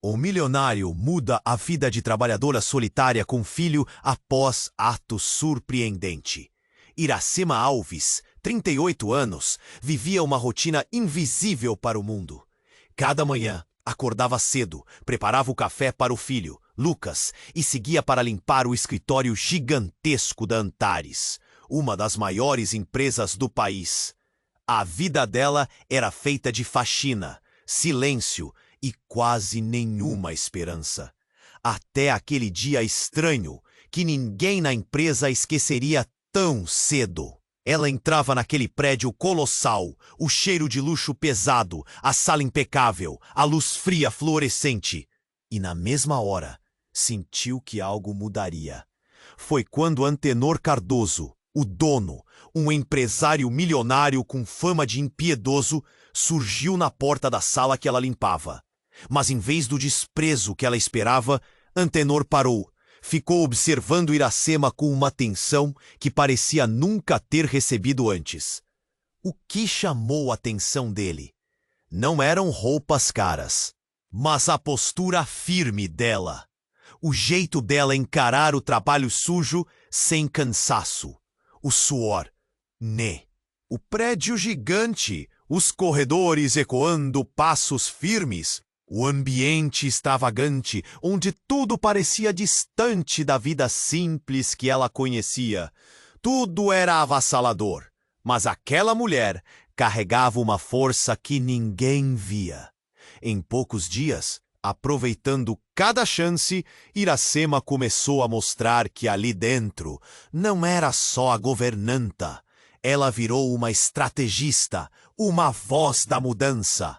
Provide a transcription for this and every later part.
O milionário muda a vida de trabalhadora solitária com filho após ato surpreendente. Iracema Alves, 38 anos, vivia uma rotina invisível para o mundo. Cada manhã, acordava cedo, preparava o café para o filho, Lucas, e seguia para limpar o escritório gigantesco da Antares, uma das maiores empresas do país. A vida dela era feita de faxina, silêncio e quase nenhuma esperança. Até aquele dia estranho que ninguém na empresa esqueceria tão cedo. Ela entrava naquele prédio colossal, o cheiro de luxo pesado, a sala impecável, a luz fria fluorescente. E na mesma hora, sentiu que algo mudaria. Foi quando Antenor Cardoso, o dono, um empresário milionário com fama de impiedoso, surgiu na porta da sala que ela limpava. Mas em vez do desprezo que ela esperava, Antenor parou. Ficou observando Iracema com uma atenção que parecia nunca ter recebido antes. O que chamou a atenção dele? Não eram roupas caras, mas a postura firme dela. O jeito dela encarar o trabalho sujo sem cansaço. O suor, né? O prédio gigante, os corredores ecoando passos firmes. O ambiente extravagante, onde tudo parecia distante da vida simples que ela conhecia. Tudo era avassalador, mas aquela mulher carregava uma força que ninguém via. Em poucos dias, aproveitando cada chance, Iracema começou a mostrar que ali dentro não era só a governanta. Ela virou uma estrategista, uma voz da mudança.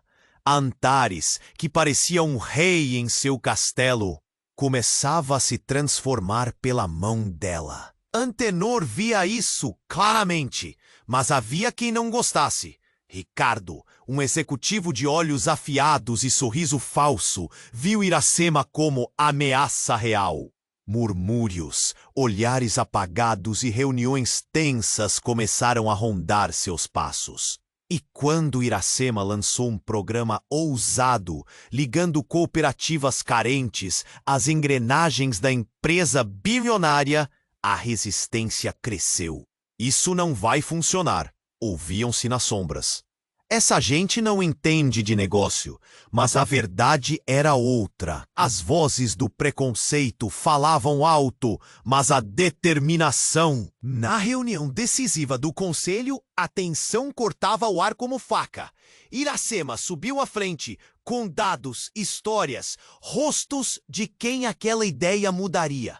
Antares, que parecia um rei em seu castelo, começava a se transformar pela mão dela. Antenor via isso claramente, mas havia quem não gostasse. Ricardo, um executivo de olhos afiados e sorriso falso, viu Iracema como ameaça real. Murmúrios, olhares apagados e reuniões tensas começaram a rondar seus passos. E quando Iracema lançou um programa ousado, ligando cooperativas carentes às engrenagens da empresa bilionária, a resistência cresceu. Isso não vai funcionar, ouviam-se nas sombras. Essa gente não entende de negócio, mas a verdade era outra. As vozes do preconceito falavam alto, mas a determinação... Na reunião decisiva do conselho, a tensão cortava o ar como faca. Iracema subiu à frente, com dados, histórias, rostos de quem aquela ideia mudaria.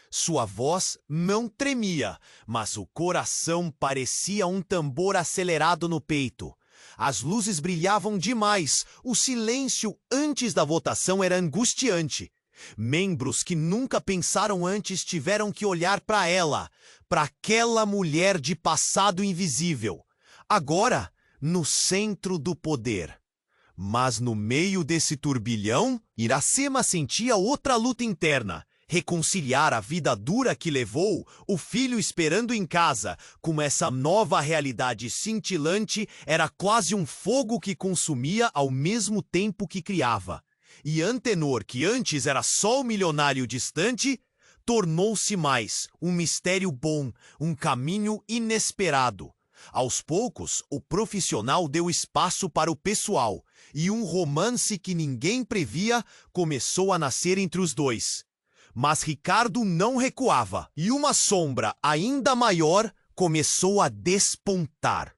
Sua voz não tremia, mas o coração parecia um tambor acelerado no peito. As luzes brilhavam demais, o silêncio antes da votação era angustiante. Membros que nunca pensaram antes tiveram que olhar para ela, para aquela mulher de passado invisível. Agora, no centro do poder. Mas no meio desse turbilhão, Iracema sentia outra luta interna. Reconciliar a vida dura que levou, o filho esperando em casa, com essa nova realidade cintilante, era quase um fogo que consumia ao mesmo tempo que criava. E Antenor, que antes era só o milionário distante, tornou-se mais um mistério bom, um caminho inesperado. Aos poucos, o profissional deu espaço para o pessoal, e um romance que ninguém previa começou a nascer entre os dois. Mas Ricardo não recuava, e uma sombra ainda maior começou a despontar.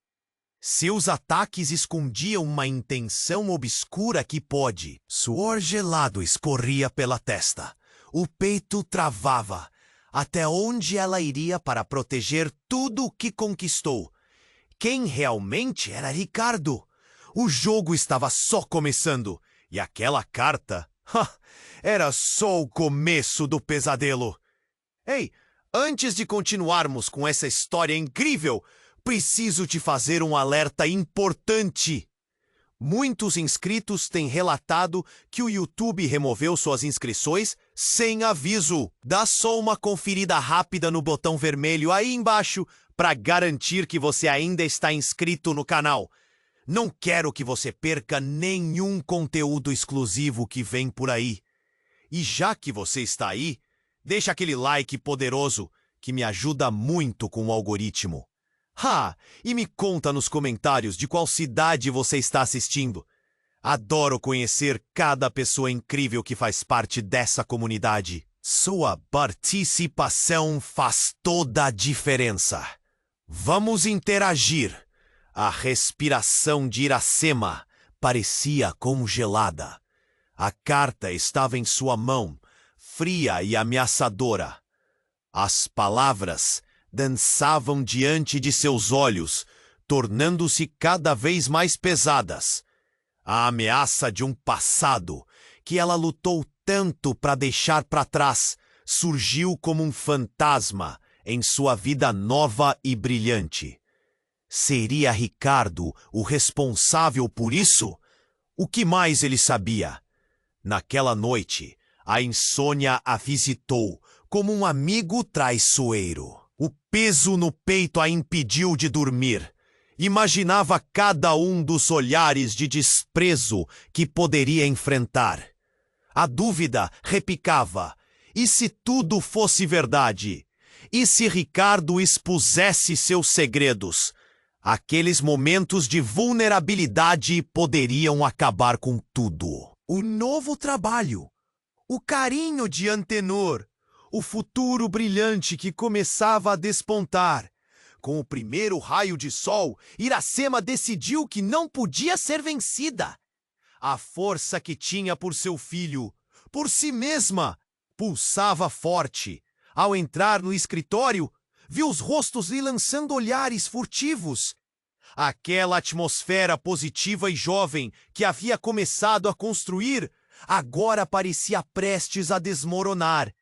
Seus ataques escondiam uma intenção obscura que pode. Suor gelado escorria pela testa. O peito travava. Até onde ela iria para proteger tudo o que conquistou? Quem realmente era Ricardo? O jogo estava só começando, e aquela carta... era só o começo do pesadelo. Ei, antes de continuarmos com essa história incrível, preciso te fazer um alerta importante. Muitos inscritos têm relatado que o YouTube removeu suas inscrições sem aviso. Dá só uma conferida rápida no botão vermelho aí embaixo para garantir que você ainda está inscrito no canal. Não quero que você perca nenhum conteúdo exclusivo que vem por aí. E já que você está aí, deixa aquele like poderoso que me ajuda muito com o algoritmo. E me conta nos comentários de qual cidade você está assistindo. Adoro conhecer cada pessoa incrível que faz parte dessa comunidade. Sua participação faz toda a diferença. Vamos interagir. A respiração de Iracema parecia congelada. A carta estava em sua mão, fria e ameaçadora. As palavras dançavam diante de seus olhos, tornando-se cada vez mais pesadas. A ameaça de um passado que ela lutou tanto para deixar para trás surgiu como um fantasma em sua vida nova e brilhante. Seria Ricardo o responsável por isso? O que mais ele sabia? Naquela noite, a insônia a visitou como um amigo traiçoeiro. O peso no peito a impediu de dormir. Imaginava cada um dos olhares de desprezo que poderia enfrentar. A dúvida repicava. E se tudo fosse verdade? E se Ricardo expusesse seus segredos? Aqueles momentos de vulnerabilidade poderiam acabar com tudo. O novo trabalho, o carinho de Antenor, o futuro brilhante que começava a despontar. Com o primeiro raio de sol, Iracema decidiu que não podia ser vencida. A força que tinha por seu filho, por si mesma, pulsava forte. Ao entrar no escritório, viu os rostos lhe lançando olhares furtivos. Aquela atmosfera positiva e jovem que havia começado a construir, agora parecia prestes a desmoronar.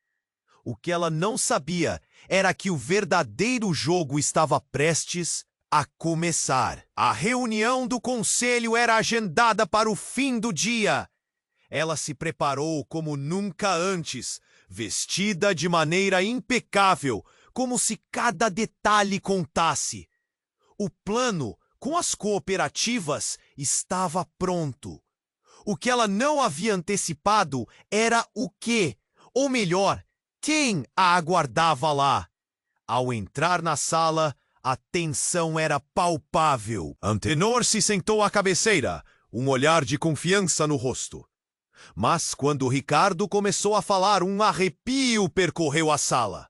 O que ela não sabia era que o verdadeiro jogo estava prestes a começar. A reunião do conselho era agendada para o fim do dia. Ela se preparou como nunca antes, vestida de maneira impecável, como se cada detalhe contasse. O plano com as cooperativas estava pronto. O que ela não havia antecipado era o quê? Ou melhor, quem a aguardava lá? Ao entrar na sala, a tensão era palpável. Antenor se sentou à cabeceira, um olhar de confiança no rosto. Mas quando Ricardo começou a falar, um arrepio percorreu a sala.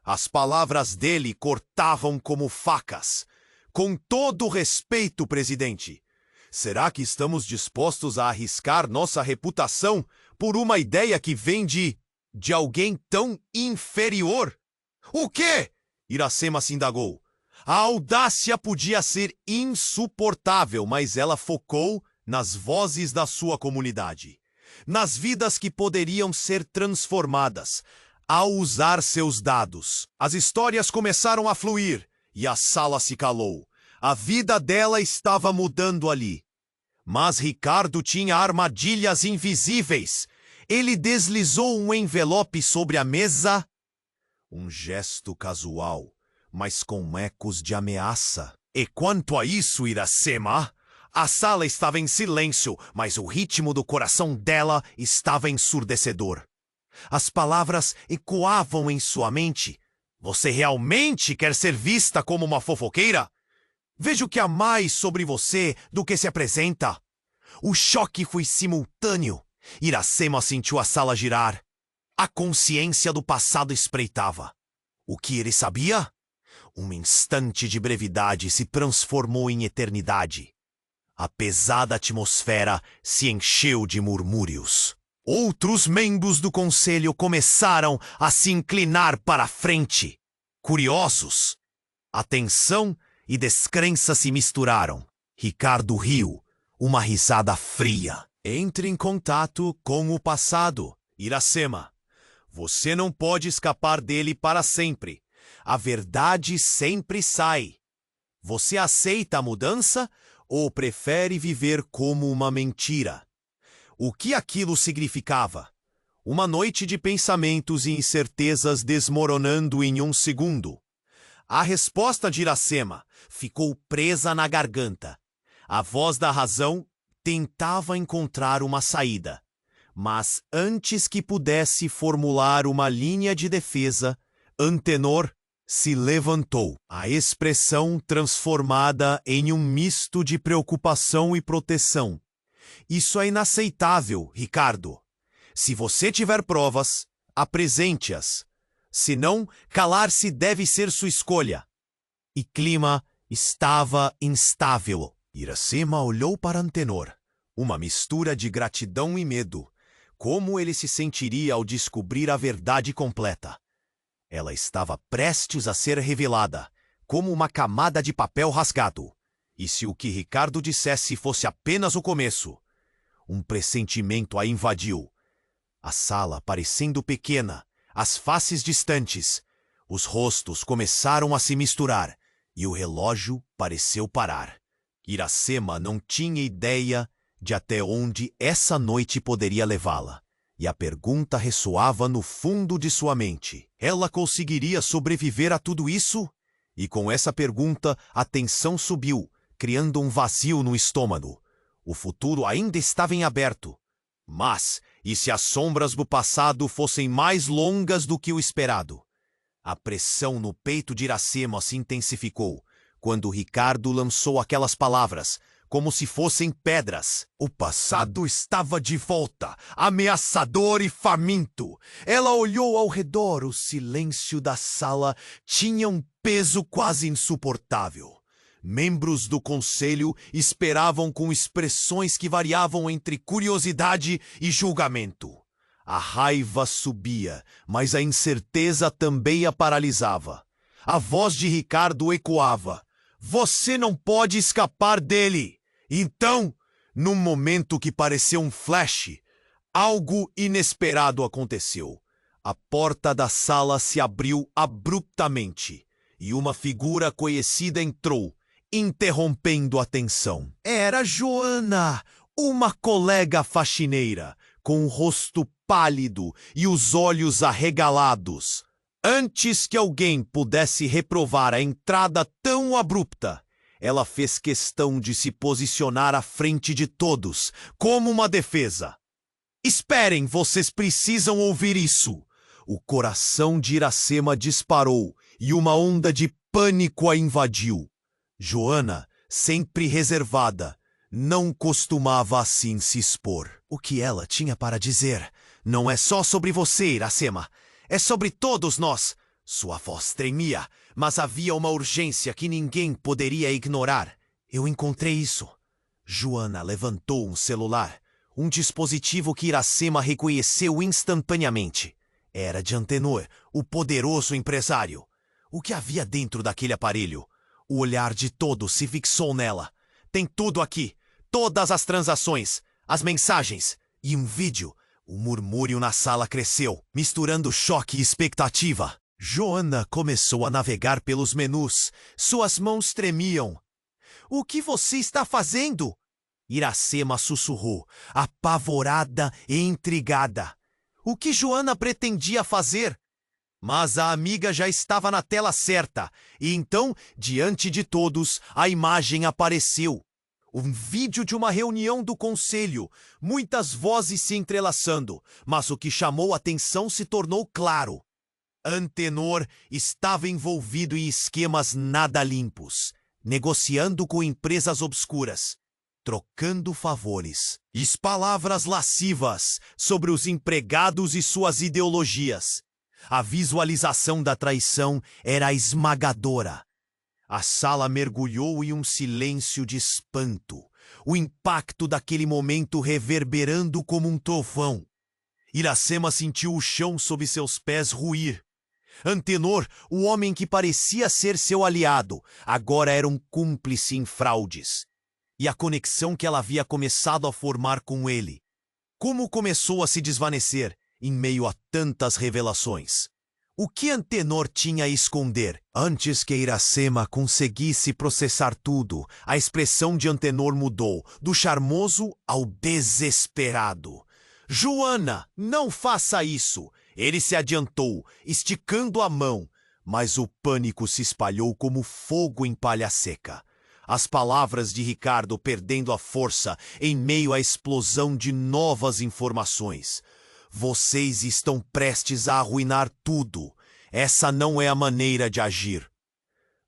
As palavras dele cortavam como facas. Com todo respeito, presidente, será que estamos dispostos a arriscar nossa reputação por uma ideia que vem de alguém tão inferior? O quê? Iracema se indagou. A audácia podia ser insuportável, mas ela focou nas vozes da sua comunidade, nas vidas que poderiam ser transformadas ao usar seus dados. As histórias começaram a fluir e a sala se calou. A vida dela estava mudando ali. Mas Ricardo tinha armadilhas invisíveis. Ele deslizou um envelope sobre a mesa. Um gesto casual, mas com ecos de ameaça. E quanto a isso, Iracema? A sala estava em silêncio, mas o ritmo do coração dela estava ensurdecedor. As palavras ecoavam em sua mente. Você realmente quer ser vista como uma fofoqueira? Vejo que há mais sobre você do que se apresenta. O choque foi simultâneo. Iracema sentiu a sala girar. A consciência do passado espreitava. O que ele sabia? Um instante de brevidade se transformou em eternidade. A pesada atmosfera se encheu de murmúrios. Outros membros do conselho começaram a se inclinar para a frente. Curiosos. A tensão e descrença se misturaram. Ricardo riu, uma risada fria. Entre em contato com o passado, Iracema. Você não pode escapar dele para sempre. A verdade sempre sai. Você aceita a mudança ou prefere viver como uma mentira? O que aquilo significava? Uma noite de pensamentos e incertezas desmoronando em um segundo. A resposta de Iracema ficou presa na garganta. A voz da razão tentava encontrar uma saída, mas antes que pudesse formular uma linha de defesa, Antenor se levantou, a expressão transformada em um misto de preocupação e proteção. Isso é inaceitável, Ricardo. Se você tiver provas, apresente-as. Se não, calar-se deve ser sua escolha. E clima estava instável. Iracema olhou para Antenor, uma mistura de gratidão e medo. Como ele se sentiria ao descobrir a verdade completa? Ela estava prestes a ser revelada, como uma camada de papel rasgado. E se o que Ricardo dissesse fosse apenas o começo? Um pressentimento a invadiu. A sala parecendo pequena, as faces distantes, os rostos começaram a se misturar e o relógio pareceu parar. Iracema não tinha ideia de até onde essa noite poderia levá-la. E a pergunta ressoava no fundo de sua mente. Ela conseguiria sobreviver a tudo isso? E com essa pergunta, a tensão subiu, criando um vazio no estômago. O futuro ainda estava em aberto. Mas, e se as sombras do passado fossem mais longas do que o esperado? A pressão no peito de Iracema se intensificou, quando Ricardo lançou aquelas palavras, como se fossem pedras. O passado estava de volta, ameaçador e faminto. Ela olhou ao redor. O silêncio da sala tinha um peso quase insuportável. Membros do conselho esperavam com expressões que variavam entre curiosidade e julgamento. A raiva subia, mas a incerteza também a paralisava. A voz de Ricardo ecoava. Você não pode escapar dele! Então, num momento que pareceu um flash, algo inesperado aconteceu. A porta da sala se abriu abruptamente e uma figura conhecida entrou, interrompendo a tensão. Era Joana, uma colega faxineira, com o rosto pálido e os olhos arregalados. Antes que alguém pudesse reprovar a entrada tão abrupta, ela fez questão de se posicionar à frente de todos, como uma defesa. Esperem, vocês precisam ouvir isso. O coração de Iracema disparou e uma onda de pânico a invadiu. Joana, sempre reservada, não costumava assim se expor. O que ela tinha para dizer não é só sobre você, Iracema. É sobre todos nós. Sua voz tremia, mas havia uma urgência que ninguém poderia ignorar. Eu encontrei isso. Joana levantou um celular, um dispositivo que Iracema reconheceu instantaneamente. Era de Antenor, o poderoso empresário. O que havia dentro daquele aparelho? O olhar de todos se fixou nela. Tem tudo aqui. Todas as transações, as mensagens e um vídeo. O murmúrio na sala cresceu, misturando choque e expectativa. Joana começou a navegar pelos menus. Suas mãos tremiam. O que você está fazendo? Iracema sussurrou, apavorada e intrigada. O que Joana pretendia fazer? Mas a amiga já estava na tela certa, e então, diante de todos, a imagem apareceu. Um vídeo de uma reunião do conselho, muitas vozes se entrelaçando, mas o que chamou a atenção se tornou claro. Antenor estava envolvido em esquemas nada limpos, negociando com empresas obscuras, trocando favores e palavras lascivas sobre os empregados e suas ideologias. A visualização da traição era esmagadora. A sala mergulhou em um silêncio de espanto, o impacto daquele momento reverberando como um trovão. Iracema sentiu o chão sob seus pés ruir. Antenor, o homem que parecia ser seu aliado, agora era um cúmplice em fraudes. E a conexão que ela havia começado a formar com ele, como começou a se desvanecer em meio a tantas revelações? O que Antenor tinha a esconder? Antes que Iracema conseguisse processar tudo, a expressão de Antenor mudou, do charmoso ao desesperado. Joana, não faça isso! Ele se adiantou, esticando a mão, mas o pânico se espalhou como fogo em palha seca. as palavras de Ricardo perdendo a força em meio à explosão de novas informações. Vocês estão prestes a arruinar tudo. Essa não é a maneira de agir.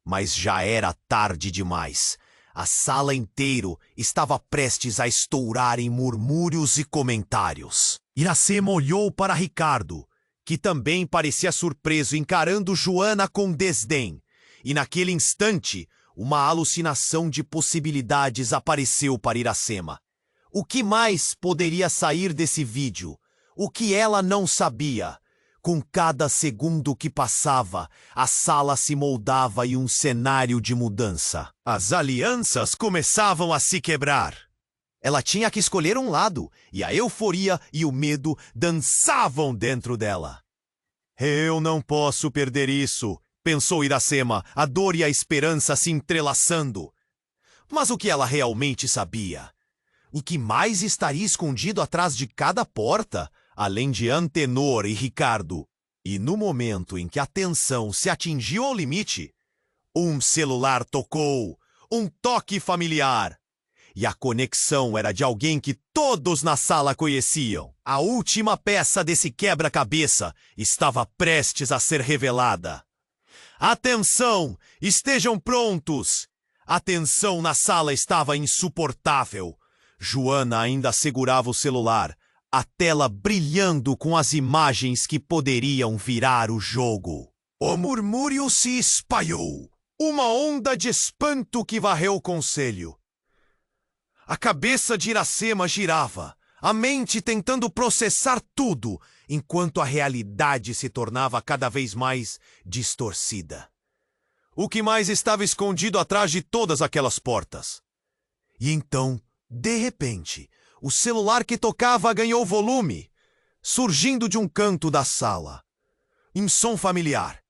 Mas já era tarde demais. A sala inteira estava prestes a estourar em murmúrios e comentários. Iracema olhou para Ricardo, que também parecia surpreso encarando Joana com desdém. E naquele instante, uma alucinação de possibilidades apareceu para Iracema. O que mais poderia sair desse vídeo? O que ela não sabia? Com cada segundo que passava, a sala se moldava em um cenário de mudança. As alianças começavam a se quebrar. Ela tinha que escolher um lado, e a euforia e o medo dançavam dentro dela. Eu não posso perder isso, pensou Iracema, a dor e a esperança se entrelaçando. Mas o que ela realmente sabia? O que mais estaria escondido atrás de cada porta? Além de Antenor e Ricardo. E no momento em que a tensão se atingiu ao limite, um celular tocou, um toque familiar. E a conexão era de alguém que todos na sala conheciam. A última peça desse quebra-cabeça estava prestes a ser revelada. Atenção! Estejam prontos! A tensão na sala estava insuportável. Joana ainda segurava o celular, a tela brilhando com as imagens que poderiam virar o jogo. O murmúrio se espalhou. Uma onda de espanto que varreu o conselho. A cabeça de Iracema girava, a mente tentando processar tudo, enquanto a realidade se tornava cada vez mais distorcida. O que mais estava escondido atrás de todas aquelas portas? E então, de repente, o celular que tocava ganhou volume, surgindo de um canto da sala. Em som familiar.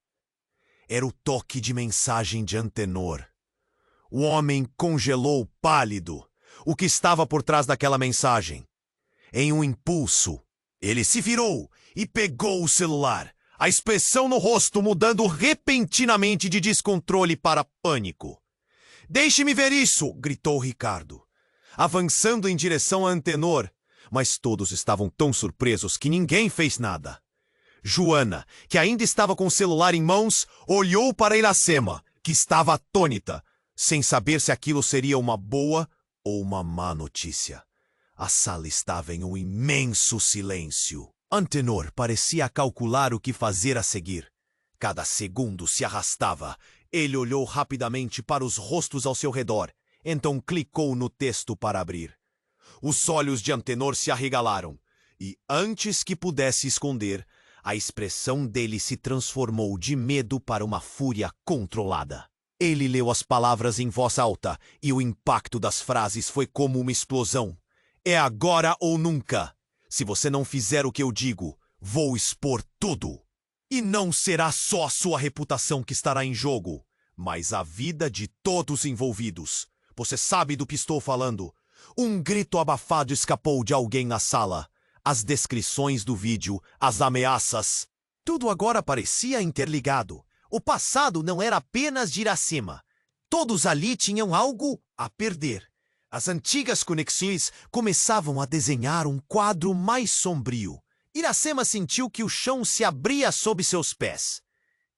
Era o toque de mensagem de Antenor. O homem congelou pálido. O que estava por trás daquela mensagem? Em um impulso, ele se virou e pegou o celular, a expressão no rosto mudando repentinamente de descontrole para pânico. "Deixe-me ver isso!" gritou Ricardo, avançando em direção a Antenor, mas todos estavam tão surpresos que ninguém fez nada. Joana, que ainda estava com o celular em mãos, olhou para Iracema, que estava atônita, sem saber se aquilo seria uma boa ou uma má notícia. A sala estava em um imenso silêncio. Antenor parecia calcular o que fazer a seguir. Cada segundo se arrastava. Ele olhou rapidamente para os rostos ao seu redor. Então clicou no texto para abrir. Os olhos de Antenor se arregalaram. E antes que pudesse esconder, a expressão dele se transformou de medo para uma fúria controlada. Ele leu as palavras em voz alta e o impacto das frases foi como uma explosão. "É agora ou nunca. Se você não fizer o que eu digo, vou expor tudo. E não será só a sua reputação que estará em jogo, mas a vida de todos envolvidos. Você sabe do que estou falando." Um grito abafado escapou de alguém na sala. As descrições do vídeo, as ameaças. Tudo agora parecia interligado. O passado não era apenas de Iracema. Todos ali tinham algo a perder. As antigas conexões começavam a desenhar um quadro mais sombrio. Iracema sentiu que o chão se abria sob seus pés.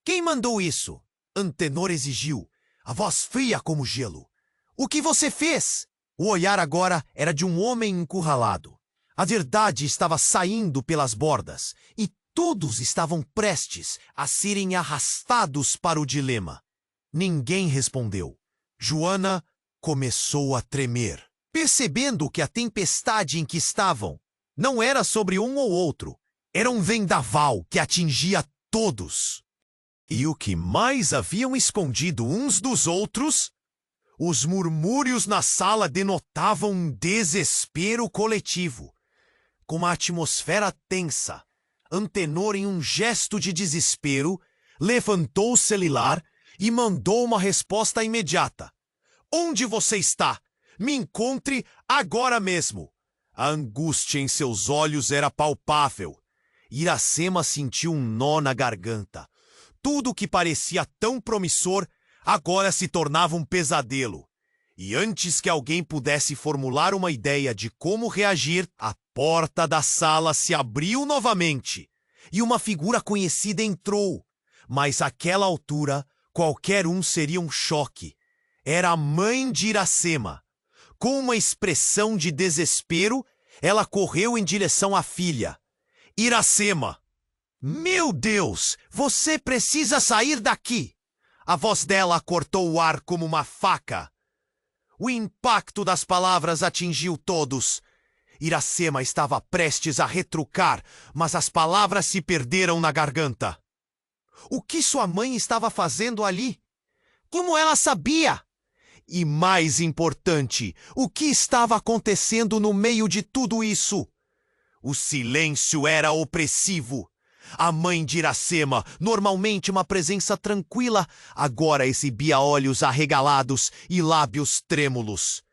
"Quem mandou isso?" Antenor exigiu, a voz fria como gelo. "O que você fez?" O olhar agora era de um homem encurralado. A verdade estava saindo pelas bordas e todos estavam prestes a serem arrastados para o dilema. Ninguém respondeu. Joana começou a tremer, percebendo que a tempestade em que estavam não era sobre um ou outro. Era um vendaval que atingia todos. E o que mais haviam escondido uns dos outros? Os murmúrios na sala denotavam um desespero coletivo. Com uma atmosfera tensa, Antenor, em um gesto de desespero, levantou o celular e mandou uma resposta imediata. "Onde você está? Me encontre agora mesmo." A angústia em seus olhos era palpável. Iracema sentiu um nó na garganta. Tudo que parecia tão promissor agora se tornava um pesadelo. E antes que alguém pudesse formular uma ideia de como reagir, a porta da sala se abriu novamente e uma figura conhecida entrou. Mas àquela altura, qualquer um seria um choque. Era a mãe de Iracema. Com uma expressão de desespero, ela correu em direção à filha. Iracema! Meu Deus! Você precisa sair daqui! A voz dela cortou o ar como uma faca. O impacto das palavras atingiu todos. Iracema estava prestes a retrucar, mas as palavras se perderam na garganta. O que sua mãe estava fazendo ali? Como ela sabia? E mais importante, o que estava acontecendo no meio de tudo isso? O silêncio era opressivo. A mãe de Iracema, normalmente uma presença tranquila, agora exibia olhos arregalados e lábios trêmulos.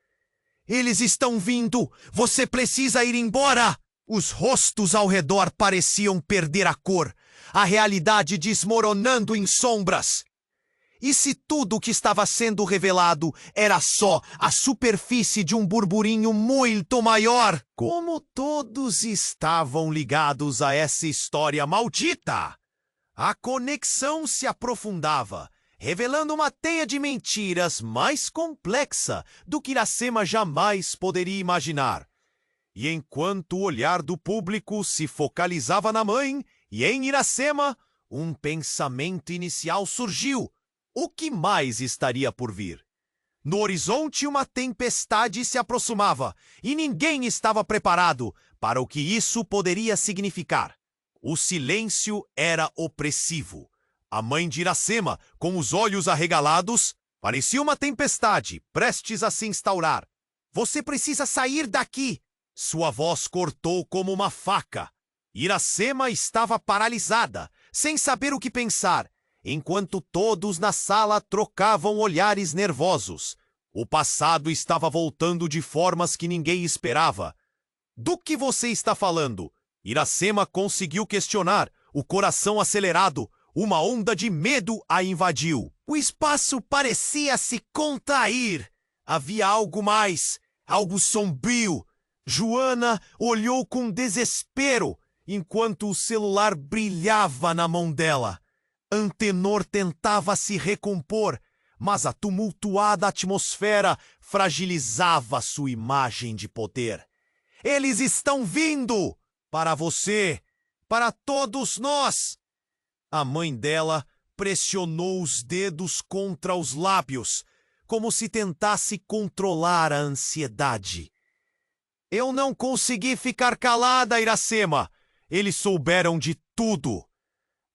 Eles estão vindo! Você precisa ir embora! Os rostos ao redor pareciam perder a cor, a realidade desmoronando em sombras. E se tudo o que estava sendo revelado era só a superfície de um burburinho muito maior? Como todos estavam ligados a essa história maldita? A conexão se aprofundava, revelando uma teia de mentiras mais complexa do que Iracema jamais poderia imaginar. E enquanto o olhar do público se focalizava na mãe e em Iracema, um pensamento inicial surgiu. O que mais estaria por vir? No horizonte, uma tempestade se aproximava e ninguém estava preparado para o que isso poderia significar. O silêncio era opressivo. A mãe de Iracema, com os olhos arregalados, parecia uma tempestade prestes a se instaurar. Você precisa sair daqui! Sua voz cortou como uma faca. Iracema estava paralisada, sem saber o que pensar, enquanto todos na sala trocavam olhares nervosos. O passado estava voltando de formas que ninguém esperava. Do que você está falando? Iracema conseguiu questionar, o coração acelerado. Uma onda de medo a invadiu. O espaço parecia se contrair. Havia algo mais, algo sombrio. Joana olhou com desespero, enquanto o celular brilhava na mão dela. Antenor tentava se recompor, mas a tumultuada atmosfera fragilizava sua imagem de poder. Eles estão vindo! Para você! Para todos nós! A mãe dela pressionou os dedos contra os lábios, como se tentasse controlar a ansiedade. Eu não consegui ficar calada, Iracema! Eles souberam de tudo!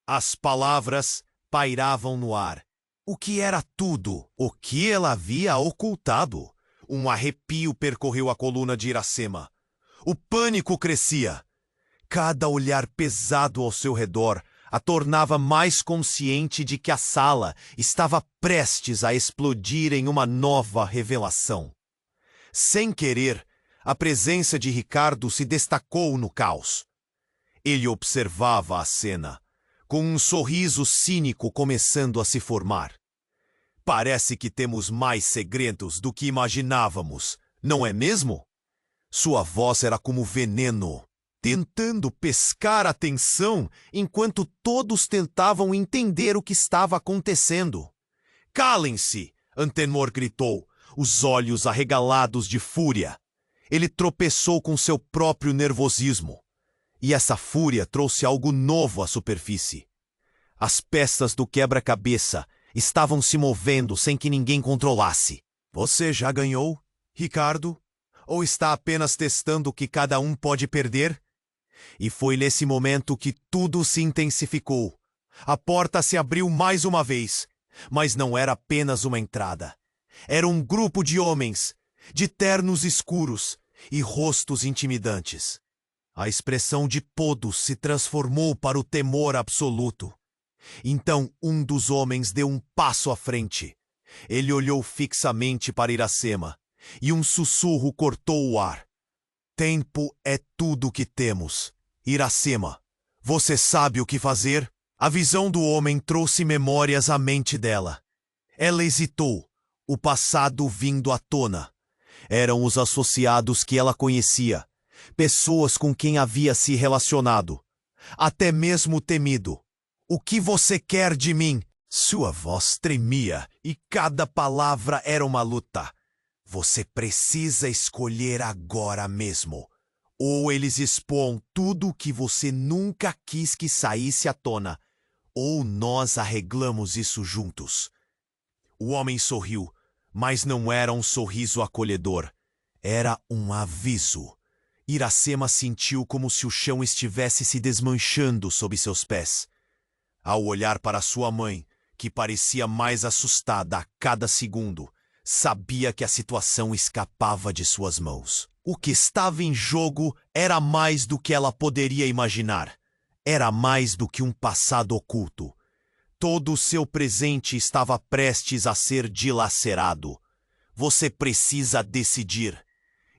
As palavras pairavam no ar. O que era tudo? O que ela havia ocultado? Um arrepio percorreu a coluna de Iracema. O pânico crescia. Cada olhar pesado ao seu redor a tornava mais consciente de que a sala estava prestes a explodir em uma nova revelação. Sem querer, a presença de Ricardo se destacou no caos. Ele observava a cena, com um sorriso cínico começando a se formar. Parece que temos mais segredos do que imaginávamos, não é mesmo? Sua voz era como veneno, tentando pescar a atenção enquanto todos tentavam entender o que estava acontecendo. Calem-se! Antenor gritou, os olhos arregalados de fúria. Ele tropeçou com seu próprio nervosismo. E essa fúria trouxe algo novo à superfície. As peças do quebra-cabeça estavam se movendo sem que ninguém controlasse. Você já ganhou, Ricardo? Ou está apenas testando o que cada um pode perder? E foi nesse momento que tudo se intensificou. A porta se abriu mais uma vez, mas não era apenas uma entrada. Era um grupo de homens, de ternos escuros e rostos intimidantes. A expressão de todos se transformou para o temor absoluto. Então um dos homens deu um passo à frente. Ele olhou fixamente para Iracema, e um sussurro cortou o ar. Tempo é tudo o que temos. Iracema, você sabe o que fazer? A visão do homem trouxe memórias à mente dela. Ela hesitou, O passado vindo à tona. Eram os associados que ela conhecia, pessoas com quem havia se relacionado, até mesmo temido. O que você quer de mim? Sua voz tremia e cada palavra era uma luta. Você precisa escolher agora mesmo. Ou eles expõem tudo o que você nunca quis que saísse à tona, ou nós arreglamos isso juntos. O homem sorriu, mas não era um sorriso acolhedor. Era um aviso. Iracema sentiu como se o chão estivesse se desmanchando sob seus pés. Ao olhar para sua mãe, que parecia mais assustada a cada segundo, sabia que a situação escapava de suas mãos. O que estava em jogo era mais do que ela poderia imaginar. Era mais do que um passado oculto. Todo o seu presente estava prestes a ser dilacerado. Você precisa decidir.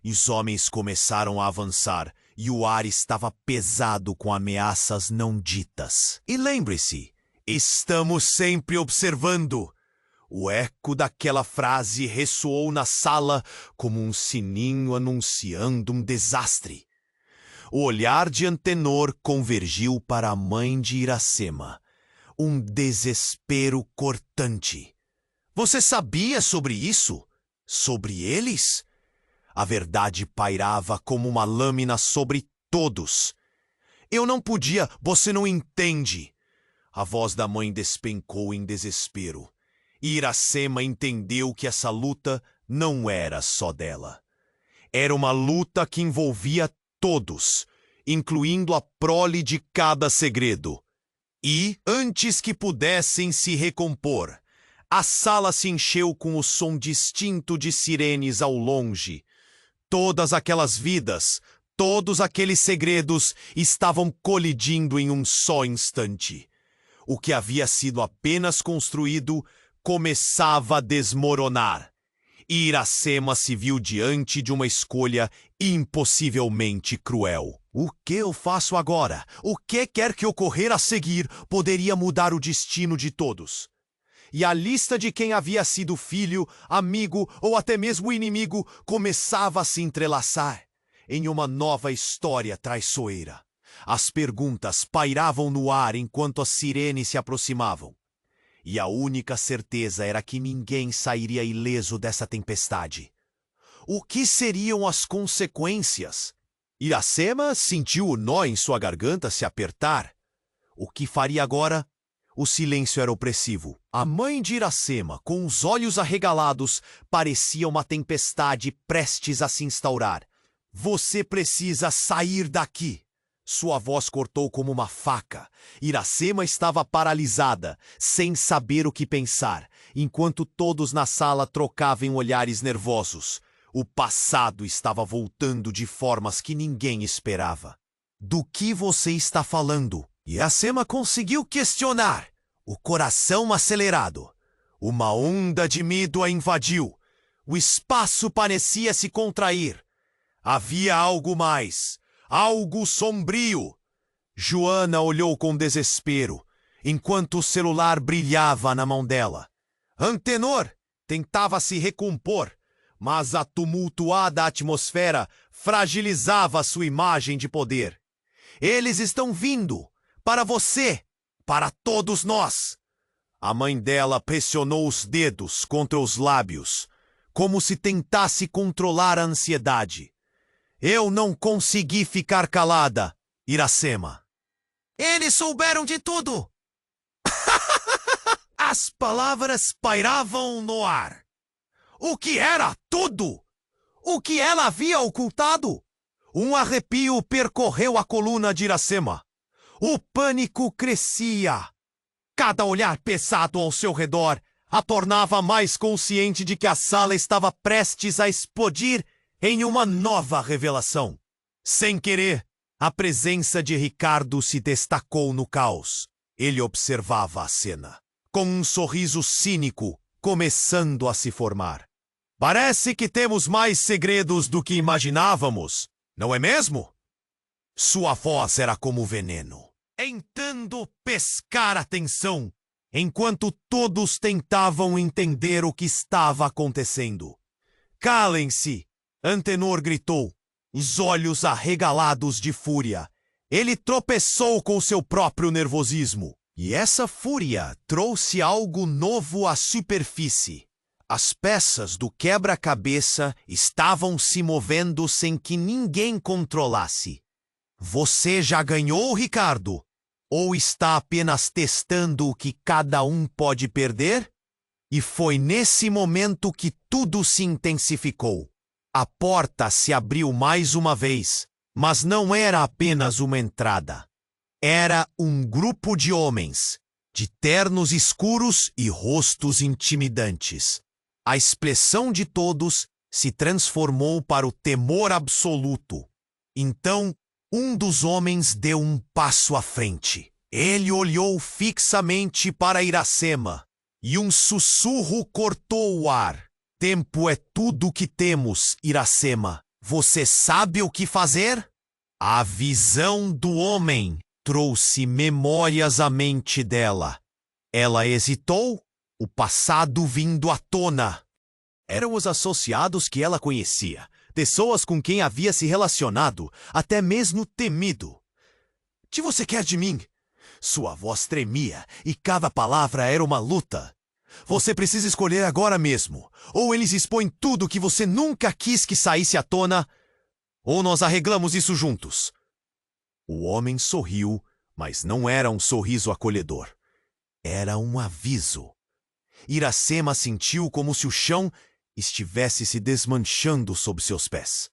Os homens começaram a avançar e o ar estava pesado com ameaças não ditas. E lembre-se, estamos sempre observando. O eco daquela frase ressoou na sala como um sininho anunciando um desastre. O olhar de Antenor convergiu para a mãe de Iracema. Um desespero cortante. Você sabia sobre isso? Sobre eles? A verdade pairava como uma lâmina sobre todos. Eu não podia, você não entende. A voz da mãe despencou em desespero. E Iracema entendeu que essa luta não era só dela. Era uma luta que envolvia todos, incluindo a prole de cada segredo. E, antes que pudessem se recompor, a sala se encheu com o som distinto de sirenes ao longe. Todas aquelas vidas, todos aqueles segredos estavam colidindo em um só instante. O que havia sido apenas construído começava a desmoronar. E Iracema se viu diante de uma escolha impossivelmente cruel. O que eu faço agora? O que quer que ocorrer a seguir poderia mudar o destino de todos. E a lista de quem havia sido filho, amigo ou até mesmo inimigo começava a se entrelaçar em uma nova história traiçoeira. As perguntas pairavam no ar enquanto as sirenes se aproximavam. E a única certeza era que ninguém sairia ileso dessa tempestade. O que seriam as consequências? Iracema sentiu o nó em sua garganta se apertar. O que faria agora? O silêncio era opressivo. A mãe de Iracema, com os olhos arregalados, parecia uma tempestade prestes a se instaurar. Você precisa sair daqui. Sua voz cortou como uma faca. Iracema estava paralisada, sem saber o que pensar, enquanto todos na sala trocavam olhares nervosos. O passado estava voltando de formas que ninguém esperava. Do que você está falando? Iracema conseguiu questionar. O coração acelerado. Uma onda de medo a invadiu. O espaço parecia se contrair. Havia algo mais. Algo sombrio. Joana olhou com desespero, enquanto o celular brilhava na mão dela. Antenor tentava se recompor, mas a tumultuada atmosfera fragilizava sua imagem de poder. Eles estão vindo! Para você! Para todos nós! A mãe dela pressionou os dedos contra os lábios, como se tentasse controlar a ansiedade. Eu não consegui ficar calada, Iracema. Eles souberam de tudo! As palavras pairavam no ar. O que era tudo? O que ela havia ocultado? Um arrepio percorreu a coluna de Iracema. O pânico crescia. Cada olhar pesado ao seu redor a tornava mais consciente de que a sala estava prestes a explodir em uma nova revelação. Sem querer, a presença de Ricardo se destacou no caos. Ele observava a cena, com um sorriso cínico começando a se formar. Parece que temos mais segredos do que imaginávamos, não é mesmo? Sua voz era como veneno, tentando pescar atenção enquanto todos tentavam entender o que estava acontecendo. Calem-se! Antenor gritou, os olhos arregalados de fúria. Ele tropeçou com seu próprio nervosismo. E essa fúria trouxe algo novo à superfície. As peças do quebra-cabeça estavam se movendo sem que ninguém controlasse. Você já ganhou, Ricardo? Ou está apenas testando o que cada um pode perder? E foi nesse momento que tudo se intensificou. A porta se abriu mais uma vez, mas não era apenas uma entrada. Era um grupo de homens, de ternos escuros e rostos intimidantes. A expressão de todos se transformou para o temor absoluto. Então, um dos homens deu um passo à frente. Ele olhou fixamente para Iracema, e um sussurro cortou o ar. Tempo é tudo o que temos, Iracema. Você sabe o que fazer? A visão do homem trouxe memórias à mente dela. Ela hesitou, o passado vindo à tona. Eram os associados que ela conhecia, pessoas com quem havia se relacionado, até mesmo temido. O que você quer de mim? Sua voz tremia e cada palavra era uma luta. Você precisa escolher agora mesmo. Ou eles expõem tudo que você nunca quis que saísse à tona, ou nós arreglamos isso juntos. O homem sorriu, mas não era um sorriso acolhedor. Era um aviso. Iracema sentiu como se o chão estivesse se desmanchando sob seus pés.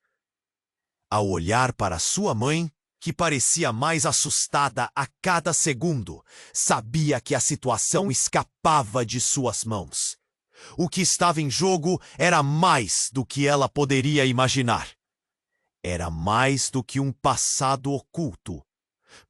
Ao olhar para sua mãe, que parecia mais assustada a cada segundo, sabia que a situação escapava de suas mãos. O que estava em jogo era mais do que ela poderia imaginar. Era mais do que um passado oculto.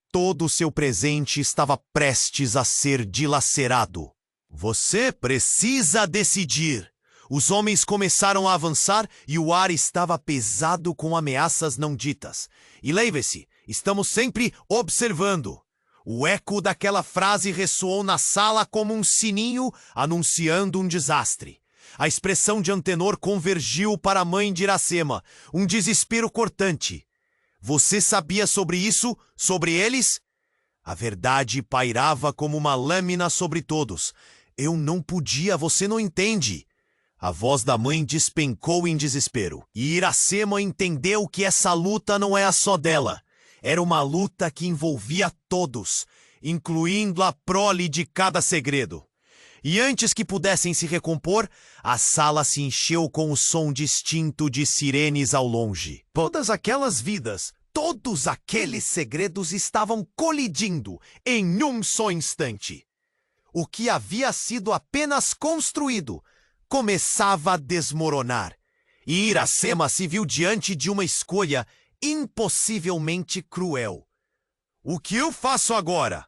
Todo o seu presente estava prestes a ser dilacerado. Você precisa decidir. Os homens começaram a avançar e o ar estava pesado com ameaças não ditas. E lembre-se, estamos sempre observando. O eco daquela frase ressoou na sala como um sininho anunciando um desastre. A expressão de Antenor convergiu para a mãe de Iracema, um desespero cortante. Você sabia sobre isso? Sobre eles? A verdade pairava como uma lâmina sobre todos. Eu não podia, você não entende. A voz da mãe despencou em desespero. E Iracema entendeu que essa luta não é a só dela. Era uma luta que envolvia todos, incluindo a prole de cada segredo. E antes que pudessem se recompor, a sala se encheu com o som distinto de sirenes ao longe. Todas aquelas vidas, todos aqueles segredos estavam colidindo em um só instante. O que havia sido apenas construído começava a desmoronar. E Iracema se viu diante de uma escolha impossivelmente cruel. O que eu faço agora?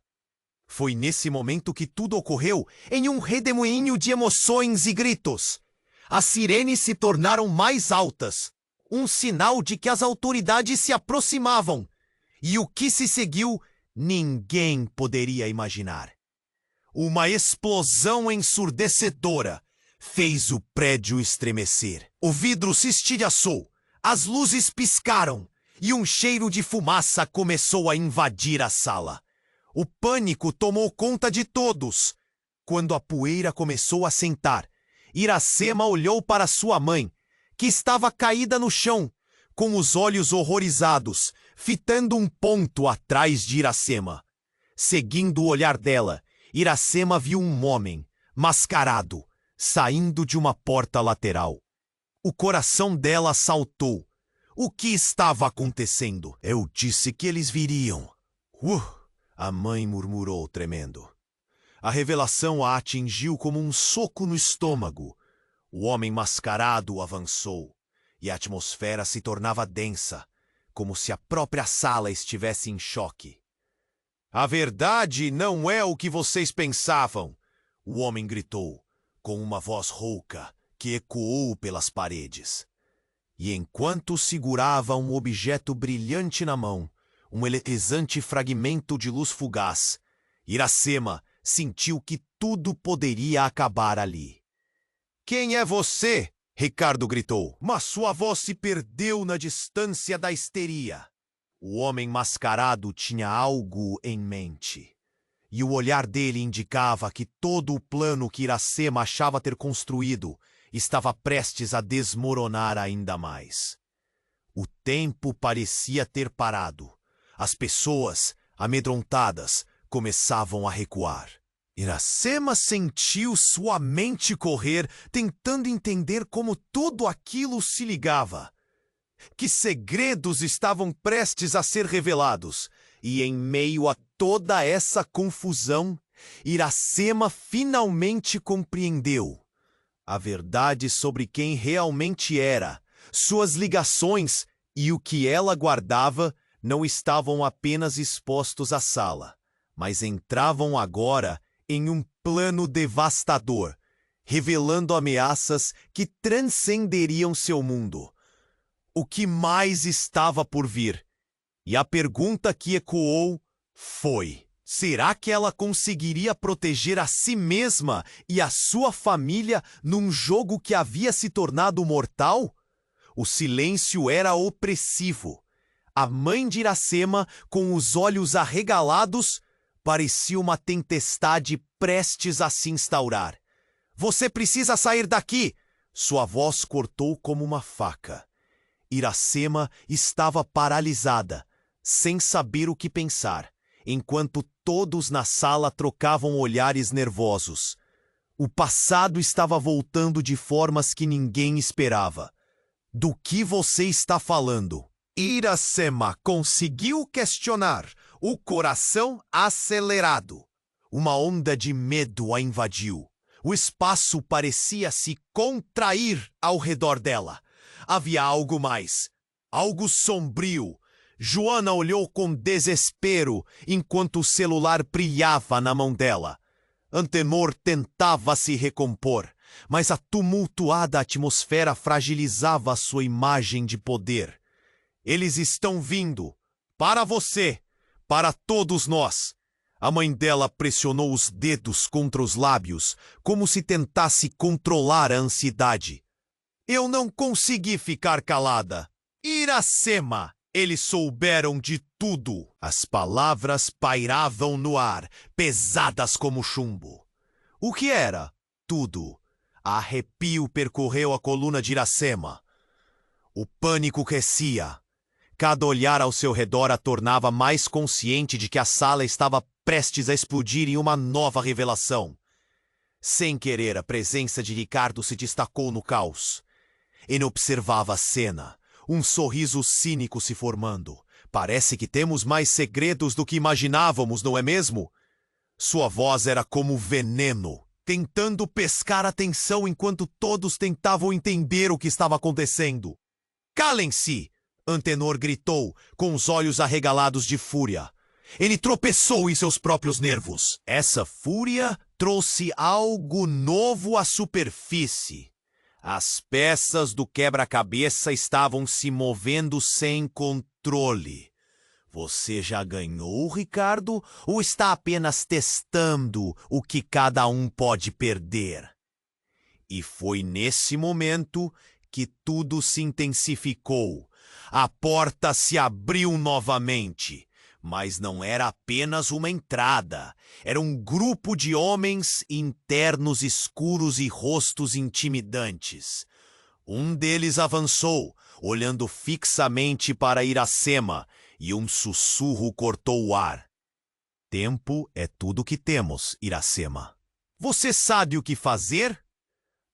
Foi nesse momento que tudo ocorreu, em um redemoinho de emoções e gritos. As sirenes se tornaram mais altas, um sinal de que as autoridades se aproximavam. E o que se seguiu, ninguém poderia imaginar. Uma explosão ensurdecedora fez o prédio estremecer. O vidro se estilhaçou, as luzes piscaram e um cheiro de fumaça começou a invadir a sala. O pânico tomou conta de todos. Quando a poeira começou a sentar, Iracema olhou para sua mãe, que estava caída no chão, com os olhos horrorizados, fitando um ponto atrás de Iracema. Seguindo o olhar dela, Iracema viu um homem, mascarado, saindo de uma porta lateral. O coração dela saltou. O que estava acontecendo? Eu disse que eles viriam. A mãe murmurou, tremendo. A revelação a atingiu como um soco no estômago. O homem mascarado avançou, e a atmosfera se tornava densa, como se a própria sala estivesse em choque. A verdade não é o que vocês pensavam, o homem gritou, com uma voz rouca que ecoou pelas paredes. E enquanto segurava um objeto brilhante na mão, um eletrizante fragmento de luz fugaz, Iracema sentiu que tudo poderia acabar ali. "Quem é você?" Ricardo gritou, mas sua voz se perdeu na distância da histeria. O homem mascarado tinha algo em mente, e o olhar dele indicava que todo o plano que Iracema achava ter construído estava prestes a desmoronar ainda mais. O tempo parecia ter parado. As pessoas, amedrontadas, começavam a recuar. Iracema sentiu sua mente correr, tentando entender como tudo aquilo se ligava. Que segredos estavam prestes a ser revelados? E em meio a toda essa confusão, Iracema finalmente compreendeu a verdade sobre quem realmente era. Suas ligações e o que ela guardava não estavam apenas expostos à sala, mas entravam agora em um plano devastador, revelando ameaças que transcenderiam seu mundo. O que mais estava por vir? E a pergunta que ecoou foi: será que ela conseguiria proteger a si mesma e a sua família num jogo que havia se tornado mortal? O silêncio era opressivo. A mãe de Iracema, com os olhos arregalados, parecia uma tempestade prestes a se instaurar. "Você precisa sair daqui!" Sua voz cortou como uma faca. Iracema estava paralisada, sem saber o que pensar, enquanto todos na sala trocavam olhares nervosos. O passado estava voltando de formas que ninguém esperava. "Do que você está falando?" Iracema conseguiu questionar, o coração acelerado. Uma onda de medo a invadiu. O espaço parecia se contrair ao redor dela. Havia algo mais, algo sombrio. Joana olhou com desespero enquanto o celular brilhava na mão dela. Antenor tentava se recompor, mas a tumultuada atmosfera fragilizava sua imagem de poder. "Eles estão vindo. Para você. Para todos nós." A mãe dela pressionou os dedos contra os lábios, como se tentasse controlar a ansiedade. "Eu não consegui ficar calada. Iracema, eles souberam de tudo." As palavras pairavam no ar, pesadas como chumbo. O que era tudo? Arrepio percorreu a coluna de Iracema. O pânico crescia. Cada olhar ao seu redor a tornava mais consciente de que a sala estava prestes a explodir em uma nova revelação. Sem querer, a presença de Ricardo se destacou no caos. Ele observava a cena, um sorriso cínico se formando. "Parece que temos mais segredos do que imaginávamos, não é mesmo?" Sua voz era como veneno, tentando pescar atenção enquanto todos tentavam entender o que estava acontecendo. "Calem-se!" Antenor gritou, com os olhos arregalados de fúria. Ele tropeçou em seus próprios nervos. Essa fúria trouxe algo novo à superfície. As peças do quebra-cabeça estavam se movendo sem controle. "Você já ganhou, Ricardo, ou está apenas testando o que cada um pode perder?" E foi nesse momento que tudo se intensificou. A porta se abriu novamente, mas não era apenas uma entrada. Era um grupo de homens internos escuros e rostos intimidantes. Um deles avançou, olhando fixamente para Iracema, e um sussurro cortou o ar. "Tempo é tudo que temos, Iracema. Você sabe o que fazer?"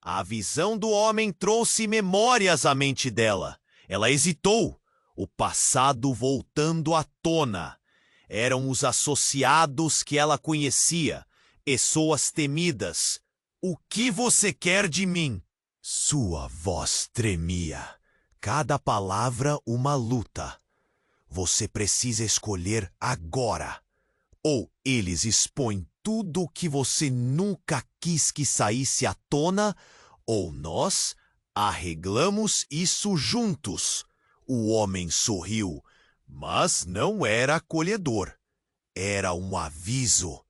A visão do homem trouxe memórias à mente dela. Ela hesitou, o passado voltando à tona. Eram os associados que ela conhecia, pessoas temidas. "O que você quer de mim?" Sua voz tremia, cada palavra uma luta. "Você precisa escolher agora. Ou eles expõem tudo o que você nunca quis que saísse à tona, ou nós arreglamos isso juntos." O homem sorriu, mas não era acolhedor. Era um aviso.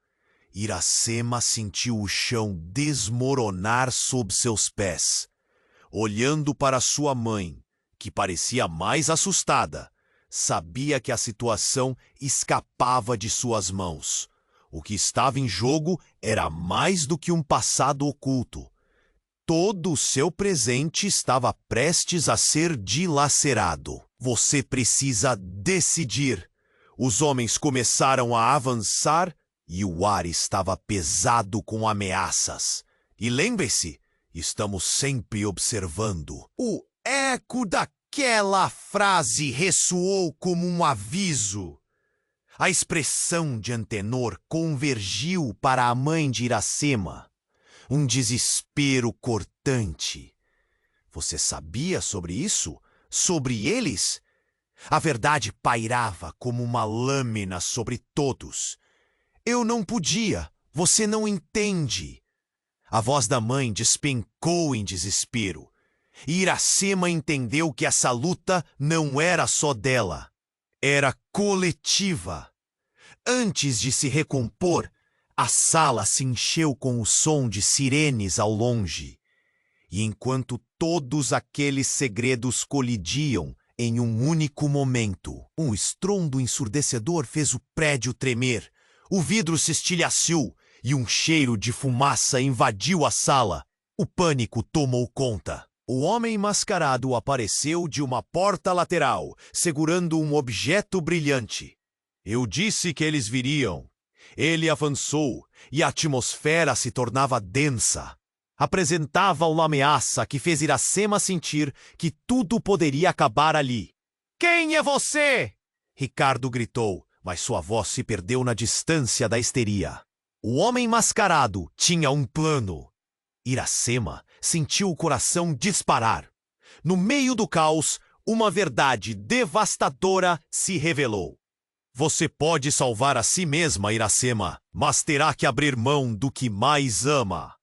Iracema sentiu o chão desmoronar sob seus pés. Olhando para sua mãe, que parecia mais assustada, sabia que a situação escapava de suas mãos. O que estava em jogo era mais do que um passado oculto. Todo o seu presente estava prestes a ser dilacerado. Você precisa decidir. Os homens começaram a avançar e o ar estava pesado com ameaças. E lembre-se, estamos sempre observando. O eco daquela frase ressoou como um aviso. A expressão de Antenor convergiu para a mãe de Iracema. Um desespero cortante. Você sabia sobre isso? Sobre eles? A verdade pairava como uma lâmina sobre todos. Eu não podia. Você não entende. A voz da mãe despencou em desespero. E Iracema entendeu que essa luta não era só dela. Era coletiva. Antes de se recompor, a sala se encheu com o som de sirenes ao longe. E enquanto todos aqueles segredos colidiam em um único momento, um estrondo ensurdecedor fez o prédio tremer. O vidro se estilhaçou e um cheiro de fumaça invadiu a sala. O pânico tomou conta. O homem mascarado apareceu de uma porta lateral, segurando um objeto brilhante. Eu disse que eles viriam. Ele avançou e a atmosfera se tornava densa. Apresentava uma ameaça que fez Iracema sentir que tudo poderia acabar ali. Quem é você? Ricardo gritou, mas sua voz se perdeu na distância da histeria. O homem mascarado tinha um plano. Iracema sentiu o coração disparar. No meio do caos, uma verdade devastadora se revelou. Você pode salvar a si mesma, Iracema, mas terá que abrir mão do que mais ama.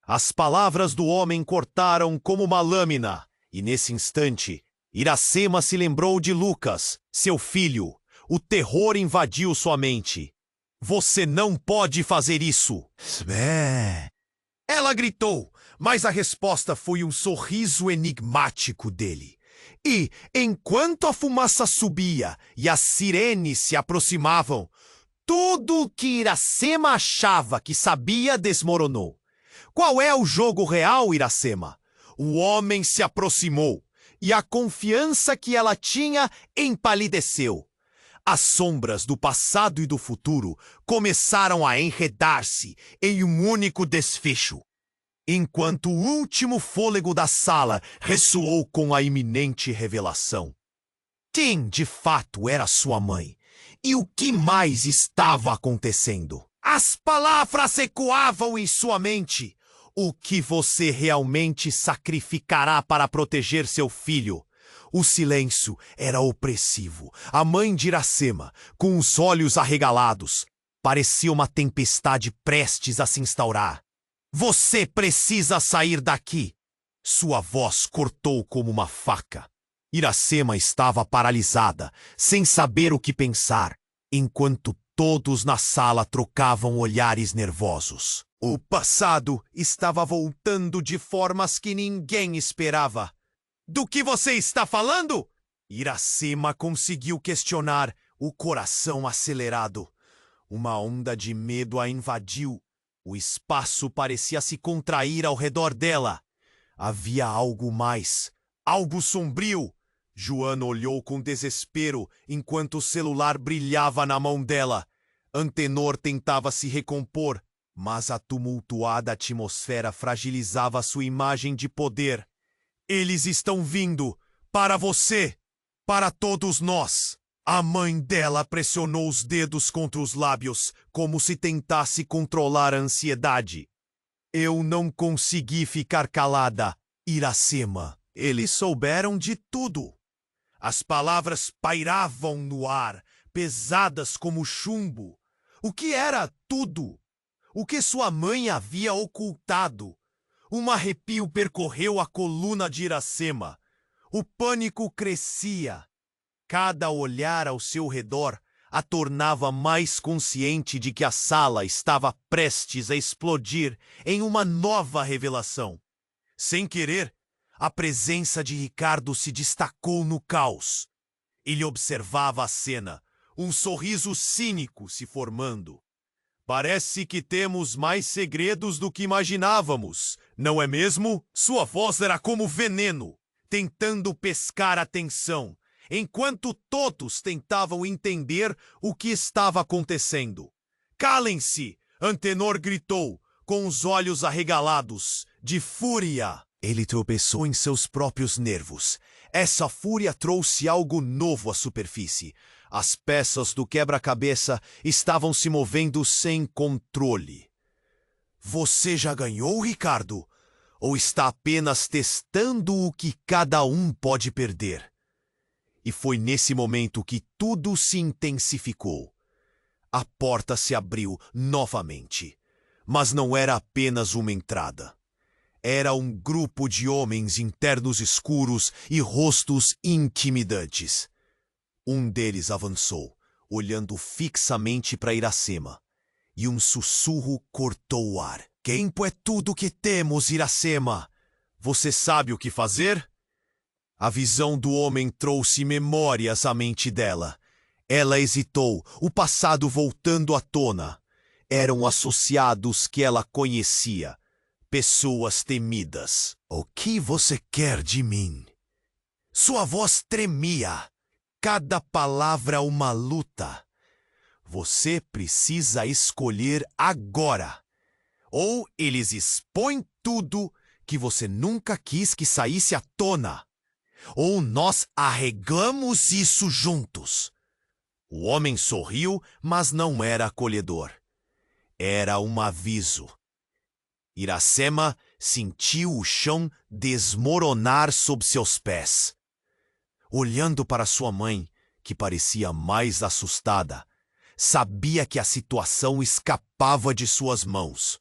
As palavras do homem cortaram como uma lâmina, e nesse instante, Iracema se lembrou de Lucas, seu filho. O terror invadiu sua mente. Você não pode fazer isso! Ela gritou, mas a resposta foi um sorriso enigmático dele. E, enquanto a fumaça subia e as sirenes se aproximavam, tudo o que Iracema achava que sabia desmoronou. Qual é o jogo real, Iracema? O homem se aproximou e a confiança que ela tinha empalideceu. As sombras do passado e do futuro começaram a enredar-se em um único desfecho. Enquanto o último fôlego da sala ressoou com a iminente revelação. Quem, de fato, era sua mãe? E o que mais estava acontecendo? As palavras ecoavam em sua mente. O que você realmente sacrificará para proteger seu filho? O silêncio era opressivo. A mãe de Iracema, com os olhos arregalados, parecia uma tempestade prestes a se instaurar. Você precisa sair daqui! Sua voz cortou como uma faca. Iracema estava paralisada, sem saber o que pensar, enquanto todos na sala trocavam olhares nervosos. O passado estava voltando de formas que ninguém esperava. Do que você está falando? Iracema conseguiu questionar, o coração acelerado. Uma onda de medo a invadiu. O espaço parecia se contrair ao redor dela. Havia algo mais, algo sombrio. Joana olhou com desespero enquanto o celular brilhava na mão dela. Antenor tentava se recompor, mas a tumultuada atmosfera fragilizava sua imagem de poder. Eles estão vindo! Para você! Para todos nós! A mãe dela pressionou os dedos contra os lábios, como se tentasse controlar a ansiedade. Eu não consegui ficar calada, Iracema. Eles souberam de tudo. As palavras pairavam no ar, pesadas como chumbo. O que era tudo? O que sua mãe havia ocultado? Um arrepio percorreu a coluna de Iracema. O pânico crescia. Cada olhar ao seu redor a tornava mais consciente de que a sala estava prestes a explodir em uma nova revelação. Sem querer, a presença de Ricardo se destacou no caos. Ele observava a cena, um sorriso cínico se formando. Parece que temos mais segredos do que imaginávamos, não é mesmo? Sua voz era como veneno, tentando pescar atenção, enquanto todos tentavam entender o que estava acontecendo. Calem-se! Antenor gritou, com os olhos arregalados, de fúria. Ele tropeçou em seus próprios nervos. Essa fúria trouxe algo novo à superfície. As peças do quebra-cabeça estavam se movendo sem controle. Você já ganhou, Ricardo? Ou está apenas testando o que cada um pode perder? E foi nesse momento que tudo se intensificou. A porta se abriu novamente. Mas não era apenas uma entrada. Era um grupo de homens em ternos escuros e rostos intimidantes. Um deles avançou, olhando fixamente para Iracema, e um sussurro cortou o ar. Tempo é tudo que temos, Iracema. Você sabe o que fazer? A visão do homem trouxe memórias à mente dela. Ela hesitou, o passado voltando à tona. Eram associados que ela conhecia, pessoas temidas. O que você quer de mim? Sua voz tremia. Cada palavra uma luta. Você precisa escolher agora. Ou eles expõem tudo que você nunca quis que saísse à tona. Ou nós arreglamos isso juntos. O homem sorriu, mas não era acolhedor. Era um aviso. Iracema sentiu o chão desmoronar sob seus pés. Olhando para sua mãe, que parecia mais assustada, sabia que a situação escapava de suas mãos.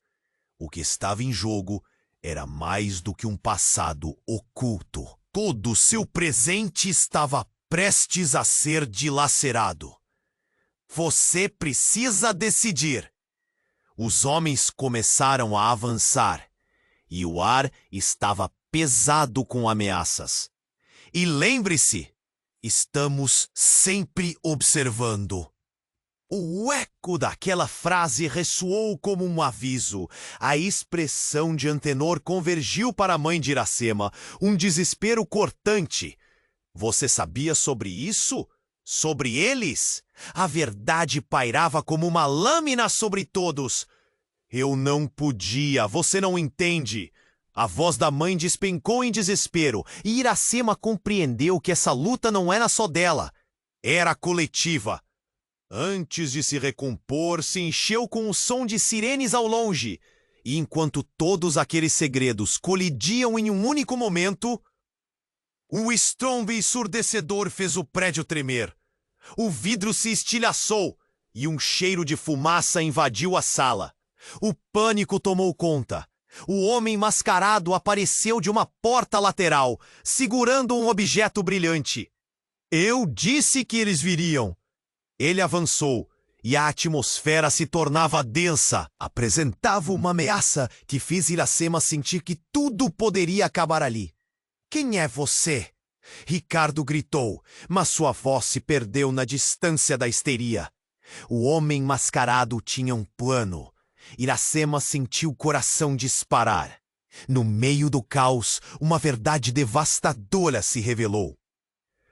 O que estava em jogo era mais do que um passado oculto. Todo seu presente estava prestes a ser dilacerado. Você precisa decidir. Os homens começaram a avançar, e o ar estava pesado com ameaças. E lembre-se, estamos sempre observando. O eco daquela frase ressoou como um aviso. A expressão de Antenor convergiu para a mãe de Iracema, um desespero cortante. Você sabia sobre isso? Sobre eles? A verdade pairava como uma lâmina sobre todos. Eu não podia, você não entende. A voz da mãe despencou em desespero, e Iracema compreendeu que essa luta não era só dela. Era coletiva. Antes de se recompor, se encheu com o som de sirenes ao longe. E enquanto todos aqueles segredos colidiam em um único momento, um estrondo ensurdecedor fez o prédio tremer. O vidro se estilhaçou e um cheiro de fumaça invadiu a sala. O pânico tomou conta. O homem mascarado apareceu de uma porta lateral, segurando um objeto brilhante. Eu disse que eles viriam. Ele avançou, e a atmosfera se tornava densa. Apresentava uma ameaça que fez Iracema sentir que tudo poderia acabar ali. Quem é você? Ricardo gritou, mas sua voz se perdeu na distância da histeria. O homem mascarado tinha um plano. Iracema sentiu o coração disparar. No meio do caos, uma verdade devastadora se revelou.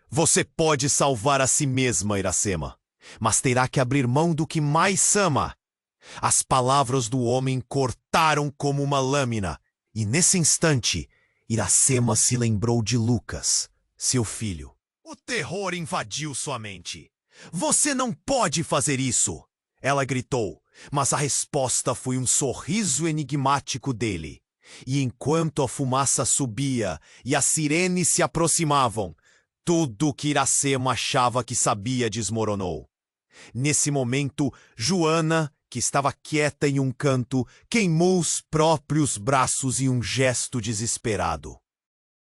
Você pode salvar a si mesma, Iracema, mas terá que abrir mão do que mais ama. As palavras do homem cortaram como uma lâmina, e nesse instante, Iracema se lembrou de Lucas, seu filho. O terror invadiu sua mente. Você não pode fazer isso! Ela gritou, mas a resposta foi um sorriso enigmático dele. E enquanto a fumaça subia e as sirenes se aproximavam, tudo o que Iracema achava que sabia desmoronou. Nesse momento, Joana, que estava quieta em um canto, queimou os próprios braços em um gesto desesperado.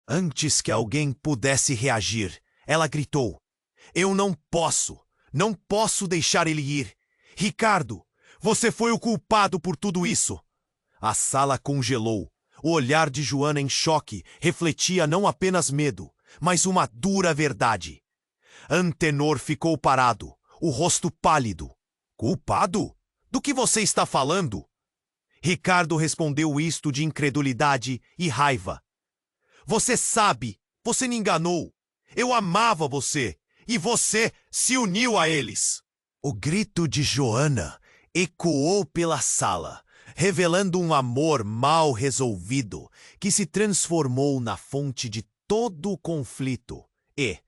Antes que alguém pudesse reagir, ela gritou: Eu não posso! Não posso deixar ele ir. Ricardo, você foi o culpado por tudo isso. A sala congelou. O olhar de Joana em choque refletia não apenas medo, mas uma dura verdade. Antenor ficou parado, o rosto pálido. Culpado? Do que você está falando? Ricardo respondeu isto de incredulidade e raiva. Você sabe, você me enganou. Eu amava você, e você se uniu a eles. O grito de Joana ecoou pela sala, revelando um amor mal resolvido que se transformou na fonte de todo o conflito e,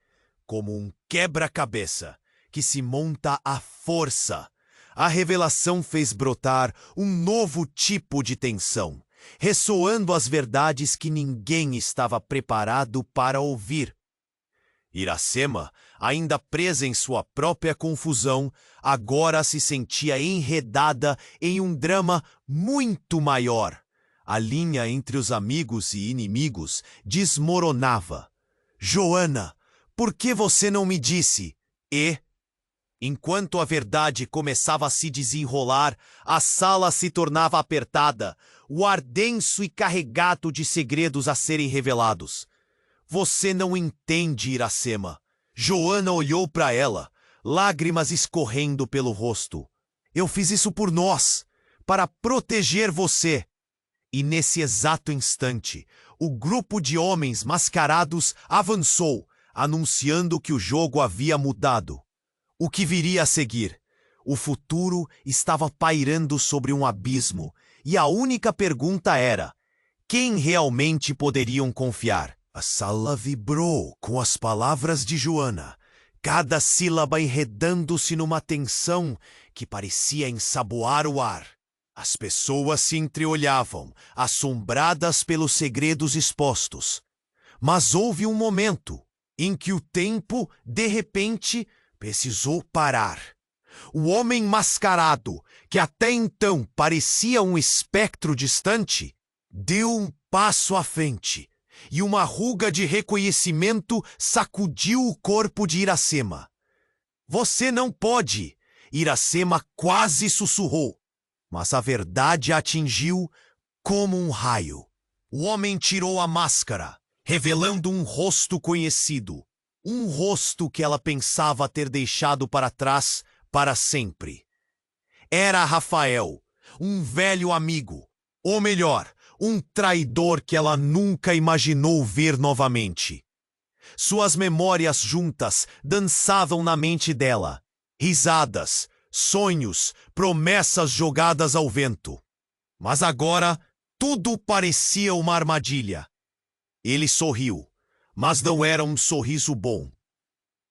como um quebra-cabeça que se monta à força, a revelação fez brotar um novo tipo de tensão, ressoando as verdades que ninguém estava preparado para ouvir. Iracema, ainda presa em sua própria confusão, agora se sentia enredada em um drama muito maior. A linha entre os amigos e inimigos desmoronava. Joana, por que você não me disse? Enquanto a verdade começava a se desenrolar, a sala se tornava apertada, o ar denso e carregado de segredos a serem revelados. Você não entende, Iracema. Joana olhou para ela, lágrimas escorrendo pelo rosto. Eu fiz isso por nós, para proteger você. E nesse exato instante, o grupo de homens mascarados avançou, anunciando que o jogo havia mudado. O que viria a seguir? O futuro estava pairando sobre um abismo, e a única pergunta era: quem realmente poderiam confiar? A sala vibrou com as palavras de Joana, cada sílaba enredando-se numa tensão que parecia ensaboar o ar. As pessoas se entreolhavam, assombradas pelos segredos expostos. Mas houve um momento em que o tempo, de repente, precisou parar. O homem mascarado, que até então parecia um espectro distante, deu um passo à frente, e uma ruga de reconhecimento sacudiu o corpo de Iracema. Você não pode! Iracema quase sussurrou, mas a verdade a atingiu como um raio. O homem tirou a máscara, revelando um rosto conhecido. Um rosto que ela pensava ter deixado para trás para sempre. Era Rafael, um velho amigo. Ou melhor, um traidor que ela nunca imaginou ver novamente. Suas memórias juntas dançavam na mente dela. Risadas, sonhos, promessas jogadas ao vento. Mas agora, tudo parecia uma armadilha. Ele sorriu. Mas não era um sorriso bom.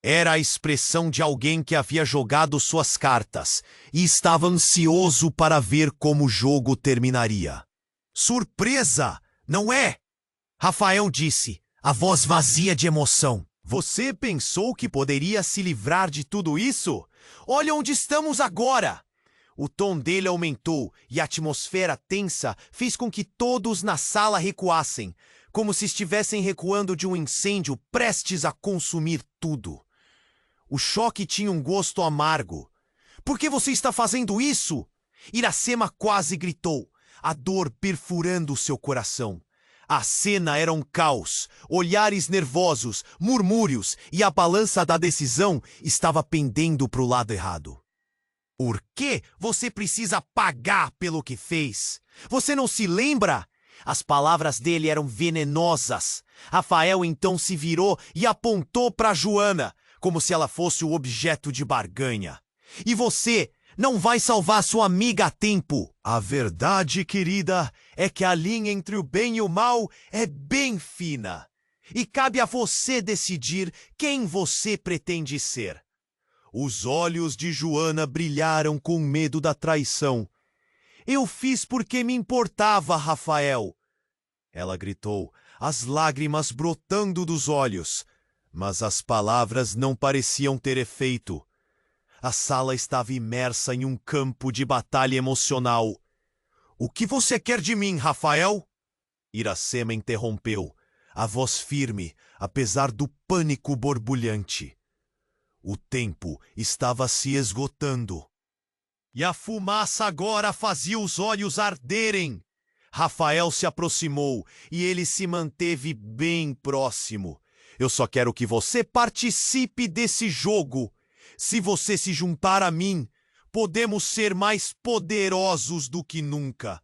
Era a expressão de alguém que havia jogado suas cartas e estava ansioso para ver como o jogo terminaria. Surpresa, não é? Rafael disse, a voz vazia de emoção. Você pensou que poderia se livrar de tudo isso? Olha onde estamos agora! O tom dele aumentou e a atmosfera tensa fez com que todos na sala recuassem, como se estivessem recuando de um incêndio prestes a consumir tudo. O choque tinha um gosto amargo. Por que você está fazendo isso? Iracema quase gritou, a dor perfurando seu coração. A cena era um caos, olhares nervosos, murmúrios e a balança da decisão estava pendendo para o lado errado. Por que você precisa pagar pelo que fez? Você não se lembra? As palavras dele eram venenosas. Rafael então se virou e apontou para Joana, como se ela fosse o objeto de barganha. E você não vai salvar sua amiga a tempo. A verdade, querida, é que a linha entre o bem e o mal é bem fina. E cabe a você decidir quem você pretende ser. Os olhos de Joana brilharam com medo da traição. Eu fiz porque me importava, Rafael. Ela gritou, as lágrimas brotando dos olhos. Mas as palavras não pareciam ter efeito. A sala estava imersa em um campo de batalha emocional. O que você quer de mim, Rafael? Iracema interrompeu, a voz firme, apesar do pânico borbulhante. O tempo estava se esgotando. E a fumaça agora fazia os olhos arderem. Rafael se aproximou e ele se manteve bem próximo. Eu só quero que você participe desse jogo. Se você se juntar a mim, podemos ser mais poderosos do que nunca.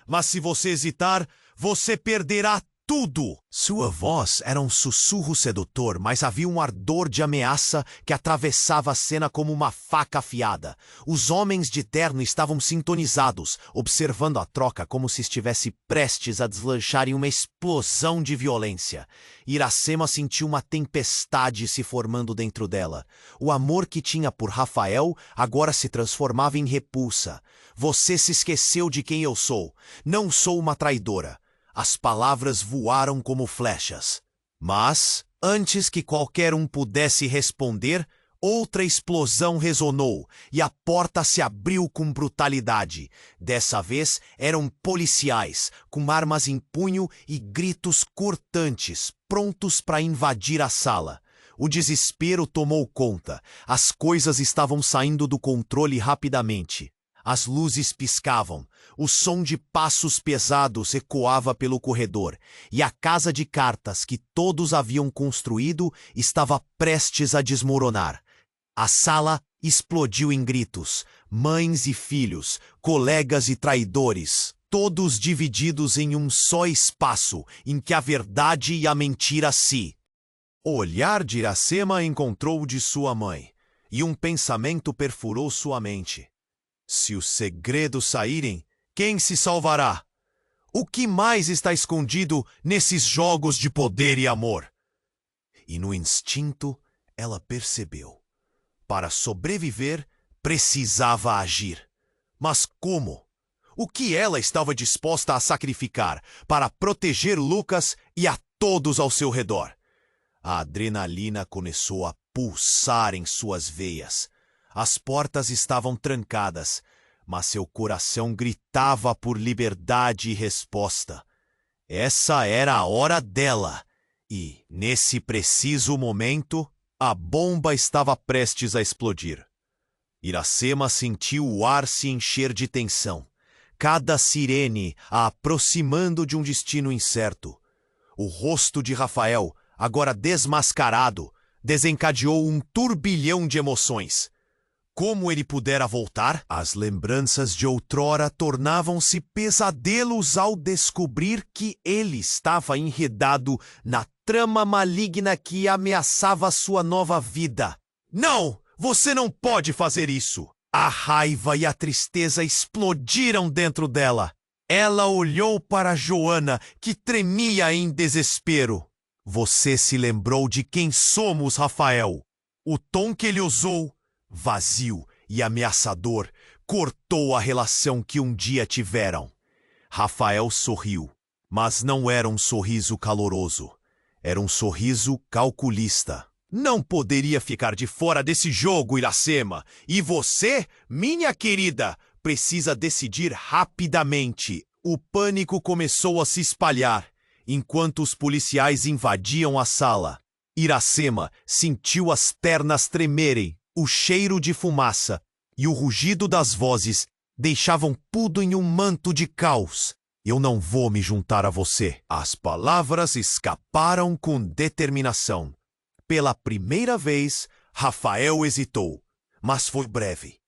Mas se você hesitar, você perderá tudo. Sua voz era um sussurro sedutor, mas havia um ardor de ameaça que atravessava a cena como uma faca afiada. Os homens de terno estavam sintonizados, observando a troca como se estivesse prestes a deslanchar em uma explosão de violência. Iracema sentiu uma tempestade se formando dentro dela. O amor que tinha por Rafael agora se transformava em repulsa. Você se esqueceu de quem eu sou. Não sou uma traidora. As palavras voaram como flechas. Mas, antes que qualquer um pudesse responder, outra explosão ressonou e a porta se abriu com brutalidade. Dessa vez eram policiais, com armas em punho e gritos cortantes, prontos para invadir a sala. O desespero tomou conta. As coisas estavam saindo do controle rapidamente. As luzes piscavam, o som de passos pesados ecoava pelo corredor, e a casa de cartas que todos haviam construído estava prestes a desmoronar. A sala explodiu em gritos, mães e filhos, colegas e traidores, todos divididos em um só espaço, em que a verdade e a mentira se... O olhar de Iracema encontrou o de sua mãe, e um pensamento perfurou sua mente. Se os segredos saírem, quem se salvará? O que mais está escondido nesses jogos de poder e amor? E no instinto, ela percebeu. Para sobreviver, precisava agir. Mas como? O que ela estava disposta a sacrificar para proteger Lucas e a todos ao seu redor? A adrenalina começou a pulsar em suas veias. As portas estavam trancadas, mas seu coração gritava por liberdade e resposta. Essa era a hora dela, e, nesse preciso momento, a bomba estava prestes a explodir. Iracema sentiu o ar se encher de tensão, cada sirene a aproximando de um destino incerto. O rosto de Rafael, agora desmascarado, desencadeou um turbilhão de emoções. Como ele pudera voltar? As lembranças de outrora tornavam-se pesadelos ao descobrir que ele estava enredado na trama maligna que ameaçava sua nova vida. Não! Você não pode fazer isso! A raiva e a tristeza explodiram dentro dela. Ela olhou para Joana, que tremia em desespero. Você se lembrou de quem somos, Rafael. O tom que ele usou, vazio e ameaçador, cortou a relação que um dia tiveram. Rafael sorriu, mas não era um sorriso caloroso. Era um sorriso calculista. Não poderia ficar de fora desse jogo, Iracema. E você, minha querida, precisa decidir rapidamente. O pânico começou a se espalhar, enquanto os policiais invadiam a sala. Iracema sentiu as pernas tremerem. O cheiro de fumaça e o rugido das vozes deixavam tudo em um manto de caos. Eu não vou me juntar a você. As palavras escaparam com determinação. Pela primeira vez, Rafael hesitou, mas foi breve.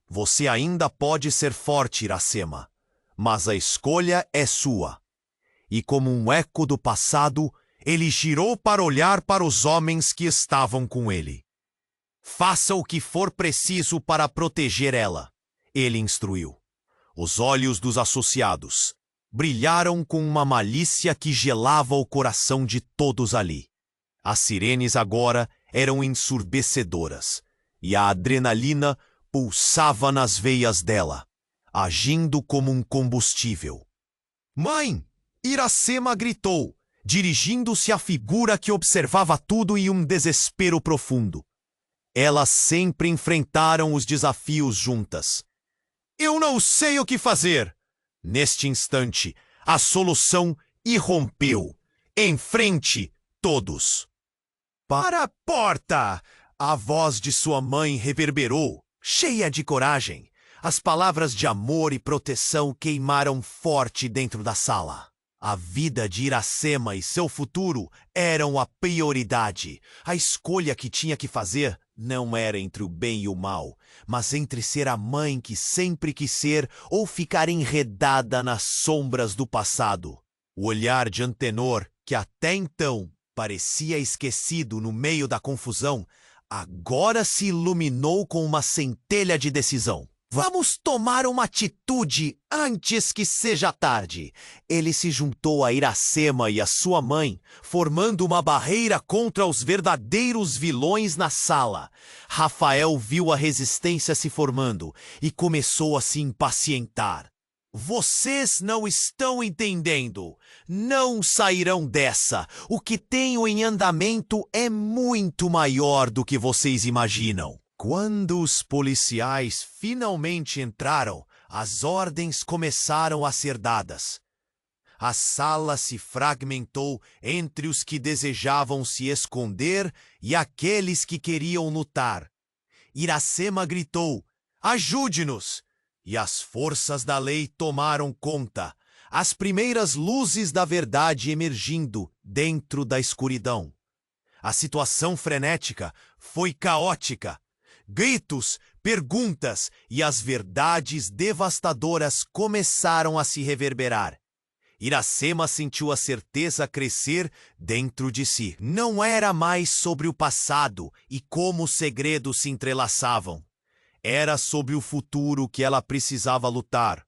Você ainda pode ser forte, Iracema, mas a escolha é sua. E como um eco do passado, ele girou para olhar para os homens que estavam com ele. Faça o que for preciso para proteger ela, ele instruiu. Os olhos dos associados brilharam com uma malícia que gelava o coração de todos ali. As sirenes agora eram ensurdecedoras, e a adrenalina pulsava nas veias dela, agindo como um combustível. Mãe! Iracema gritou, dirigindo-se à figura que observava tudo em um desespero profundo. Elas sempre enfrentaram os desafios juntas. Eu não sei o que fazer! Neste instante, a solução irrompeu. Em frente, todos. Para a porta! A voz de sua mãe reverberou, cheia de coragem. As palavras de amor e proteção queimaram forte dentro da sala. A vida de Iracema e seu futuro eram a prioridade. A escolha que tinha que fazer não era entre o bem e o mal, mas entre ser a mãe que sempre quis ser ou ficar enredada nas sombras do passado. O olhar de Antenor, que até então parecia esquecido no meio da confusão, agora se iluminou com uma centelha de decisão. Vamos tomar uma atitude antes que seja tarde. Ele se juntou a Iracema e a sua mãe, formando uma barreira contra os verdadeiros vilões na sala. Rafael viu a resistência se formando e começou a se impacientar. Vocês não estão entendendo. Não sairão dessa. O que tenho em andamento é muito maior do que vocês imaginam. Quando os policiais finalmente entraram, as ordens começaram a ser dadas. A sala se fragmentou entre os que desejavam se esconder e aqueles que queriam lutar. Iracema gritou: "Ajude-nos!" E as forças da lei tomaram conta, as primeiras luzes da verdade emergindo dentro da escuridão. A situação frenética foi caótica. Gritos, perguntas e as verdades devastadoras começaram a se reverberar. Iracema sentiu a certeza crescer dentro de si. Não era mais sobre o passado e como os segredos se entrelaçavam. Era sobre o futuro que ela precisava lutar.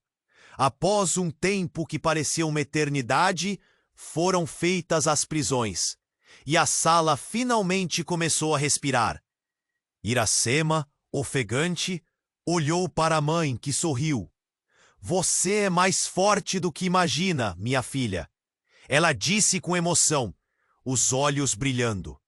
Após um tempo que parecia uma eternidade, foram feitas as prisões. E a sala finalmente começou a respirar. Iracema, ofegante, olhou para a mãe, que sorriu. "Você é mais forte do que imagina, minha filha." Ela disse com emoção, os olhos brilhando.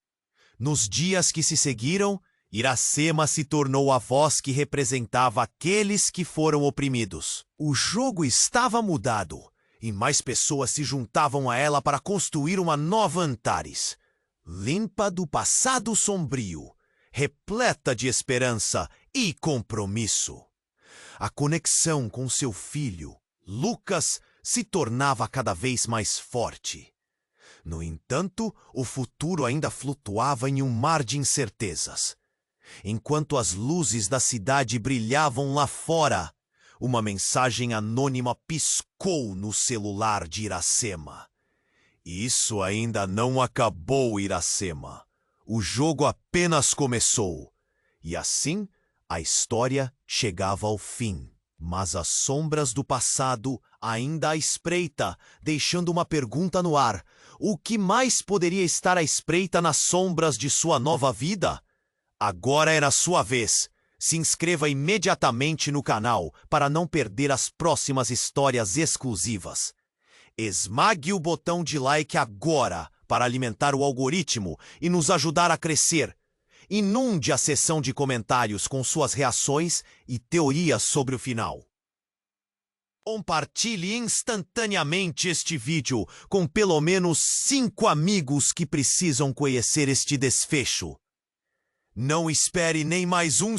Nos dias que se seguiram, Iracema se tornou a voz que representava aqueles que foram oprimidos. O jogo estava mudado, e mais pessoas se juntavam a ela para construir uma nova Antares, limpa do passado sombrio, repleta de esperança e compromisso. A conexão com seu filho, Lucas, se tornava cada vez mais forte. No entanto, o futuro ainda flutuava em um mar de incertezas. Enquanto as luzes da cidade brilhavam lá fora, uma mensagem anônima piscou no celular de Iracema. "Isso ainda não acabou, Iracema. O jogo apenas começou." E assim, a história chegava ao fim. Mas as sombras do passado ainda à espreita, deixando uma pergunta no ar. O que mais poderia estar à espreita nas sombras de sua nova vida? Agora era sua vez. Se inscreva imediatamente no canal para não perder as próximas histórias exclusivas. Esmague o botão de like agora para alimentar o algoritmo e nos ajudar a crescer. Inunde a seção de comentários com suas reações e teorias sobre o final. Compartilhe instantaneamente este vídeo com pelo menos 5 amigos que precisam conhecer este desfecho. Não espere nem mais um